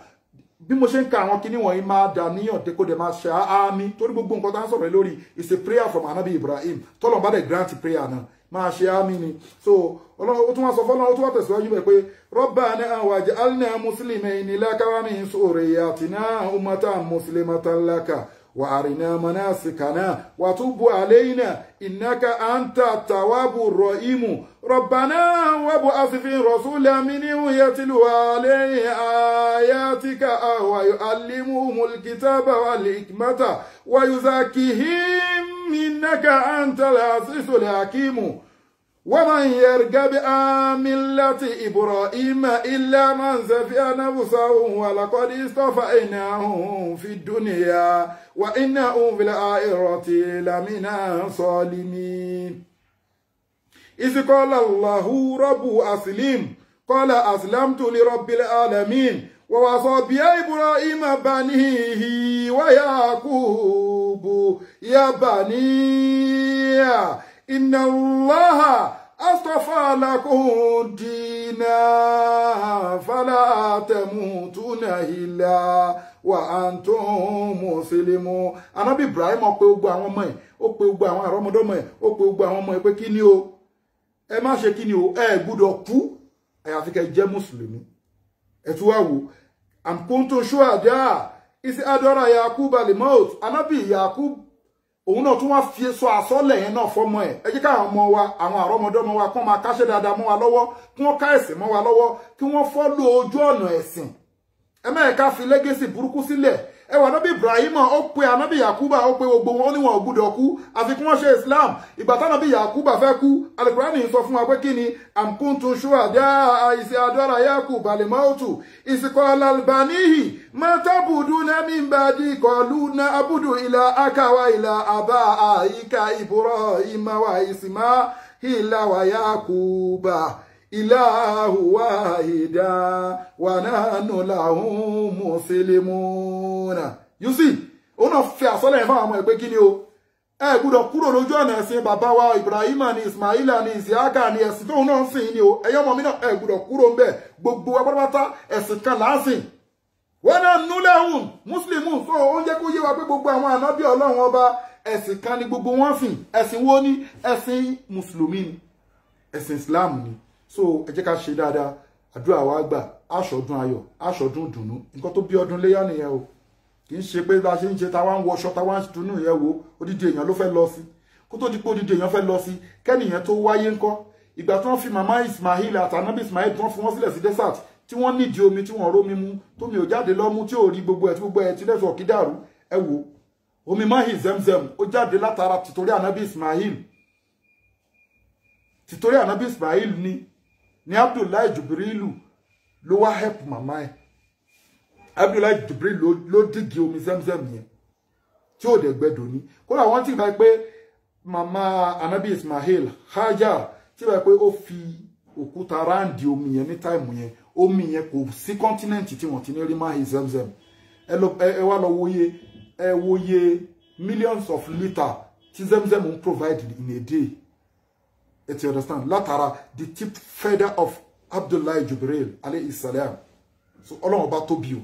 bí mo ṣe ń ka àwọn kinní wọ̀nyí máa dà níyàn dé kó dẹ̀ máa ṣe àmì torí gbogbo nǹkan tá ń sọ̀rọ̀ lórí is a prayer from Ànábì Ibrahim tọ́lọ̀ bá dẹ̀ grant prayer náà máa ṣe àmì ni. So Ọlọ́run ó tún wá sọ fọ́lọ́run ó tún wá tẹ̀síwájú bẹ̀ pé Rabbana waj'alna muslimayni laka wa min zurriyyatina ummatan muslimatan laka wa arina manasikana wa tub alayna innaka anta tawwabur rahim. Rabbana wab'ath fi rasulan minhum yatlu alayhim ayatika wa yu'allimuhumul kitaba wal hikmata wa yuzakkihim innaka antal azizul hakim. ومن يرغب عن ملة إبراهيم إلا من سفه نفسه ولقد اصطفيناه في الدنيا وإنه في الآخرة لمن الصالحين. إذ قال الله رب أسلم قال أسلمت لرب العالمين ووصى بها إبراهيم بنيه ويعقوب yakubu ya baniya inna allaha astafa lakum dina fala tamutunna illa wa antum muslimun. Ànábì Ibrahim ó pè gbogbo àwọn ọmọ ẹ̀, ó pè gbogbo àwọn àrọ́mọdọ́mọ ẹ̀, ó pè gbogbo àwọn ọmọ ẹ̀ pé kí ni o, ẹ má ṣe kí ni o, ẹ gbọ́dọ̀ kú àyàfi kẹ́ jẹ́ mùsùlùmí. Ẹ tún wá wò am kuntum shuhada isi adora yakub al-maut. Ànábì Yakub òun náà tún wá fi sọ àsọlẹ̀ yẹn náà fọ́mọ ẹ̀. Ẹ jẹ́ káwọn ọmọ wa, àwọn àrọ́mọdọ́mọ wa kàn máa káṣẹ́ dáadáa mọ́ wa lọ́wọ́, kí wọ́n ká ẹ̀sìn mọ́ wa lọ́wọ́, kí wọ́n fọ́lò ojú ọ̀nà ẹ̀sìn. Ẹ má ká fi lẹ́gẹ́sì burúkú sílẹ̀. Ẹ wà Ànábì Ibrahim ó pe Ànábì Yakuba, ó pe gbogbo wọn, ó ní wọn ò gbọ́dọ̀ kú àfi kí wọ́n ṣe Islam. Ìgbà tí Ànábì Yakuba fẹ́ kú, Al-Qur'ani sọ fún wa pé kí ni am kuntum shuhada isi adora yakub al-mautu isi qala libanihi ma tabuduna min ba'di qalu na'budu ilahaka wa ila abaika Ibrahim wa Ismaila wa Yakuba ilahu wahida wa nahnu lahu muslimuna. You see, ona fi àsọlẹ̀ yẹn fáwọn ọmọ ẹ̀ pé kí ni o, ẹ gbọ́dọ̀ kúrò lójú ọ̀nà ẹ̀sìn bàbá wa Ibrahima ni Ismaila ni Isiaka ni ẹ̀sìn tóun náà ń sìn ni o, ẹ̀yọ́ ọmọ mi náà ẹ gbọ́dọ̀ kúrò ń bẹ̀, gbogbo apátápátá ẹ̀sìn kan là ń sìn. Wa nahnu lahu muslimun. So ó jẹ́ kó yé wa pé gbogbo àwọn ànábì Ọlọ́run ọba ẹ̀sìn kan ni gbogbo wọn sìn. Ẹ̀sìn wo ni? Ẹ̀sìn mùsùlùmí ni, ẹ̀sìn Islam ni. So ẹ jẹ́ ká ṣe dáadáa, àdúrà wa gbà, aṣọdún ayọ̀, aṣọdún dùnnú. Nǹkan tó bí ọdún léyà nìyẹn o. Kì í ṣe pé bá ṣe ń ṣe táwa ń wọṣọ táwa ń dùnnú yẹn wo, odidi èèyàn ló fẹ́ lọ sí. Kó tó di pé odidi èèyàn fẹ́ lọ sí, kẹ́nìyàn tó wáyé ńkọ́. Ìgbà tí wọ́n fi màmá Ismail àtànábì Ismail tí wọ́n fi wọ́n sílẹ̀ sí desert, tí wọ́n nídìí omi tí wọ́n rómi mu, tómi ò jáde lọ́mú tí ò rí gbogbo ẹ̀ tí gbogbo ẹ̀ tí nẹ́tíwọ̀kì dàrú. Ẹ wo omi máhì Zemzem ó jáde látara tìtorí ànábì Ismail. Tìtorí ànábì Ismail ni Abdullahi Jubrilu ló wá help màmá ẹ̀. Abdullahi Jubrilu ló dìgì omi Zemzem yẹn tí ó dẹ̀ gbẹ́dọ̀ ní. Kódà wọ́n ti bá pé màmá ànábì Ismail Hajar tí bá pé ó fi òkúta ráǹdì omi yẹn ní táìmù yẹn, omi yẹn kò sí kọ́ńtínẹ̀ǹtì tí wọ́n ti ní rí máhì Zemzem. Ẹ wá lọ wòye millions of litre tí Zemzem ń provide in a day. You understand? Látara the tip feather of Abdullahi Jubril alayhi salam. So Ọlọ́run bá tóbi o,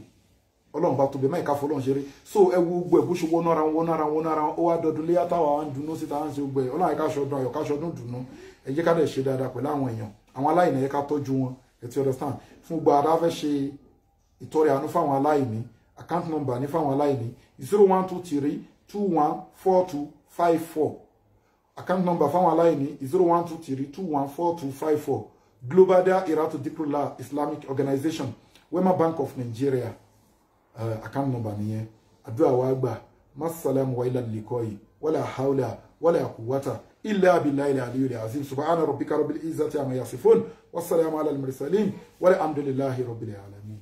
Ọlọ́run bá tóbi máa ká fọlọ́run ṣeré. So ẹ wo gbogbo ẹ̀ bó ṣe wọnára ó wá dọdún léyà táwa ń dùnnú síta ń ṣe gbogbo ẹ̀. Ọlọ́run ká ṣọdún ayọ̀ ká ṣọdún dùnnú. Ẹ jẹ́ ká dẹ̀ ṣe dáadáa pẹ̀lú àwọn èèyàn, àwọn aláìní ẹ ká tọ́jú wọn. You understand? Fún gbogbo ara fẹ́ ṣe ìtọrẹ àánú fáwọn aláìní, account number ní fáwọn aláìní 0123 214254. Account number fáwọn aláìní 0123 214254. Global Dahiratu Dhikrlahi Islamic Organization, Wema Bank of Nigeria. Account number nìyẹn. Àdúrà wa gbà. Massalamu wa ila liqa'i wala hawla wala quwwata illa billahi al-aliyyil azim. Subhana rabbika rabbil izzati amma yasifun. Wassalamu ala al-mursalin walhamdulillahi rabbil alamin.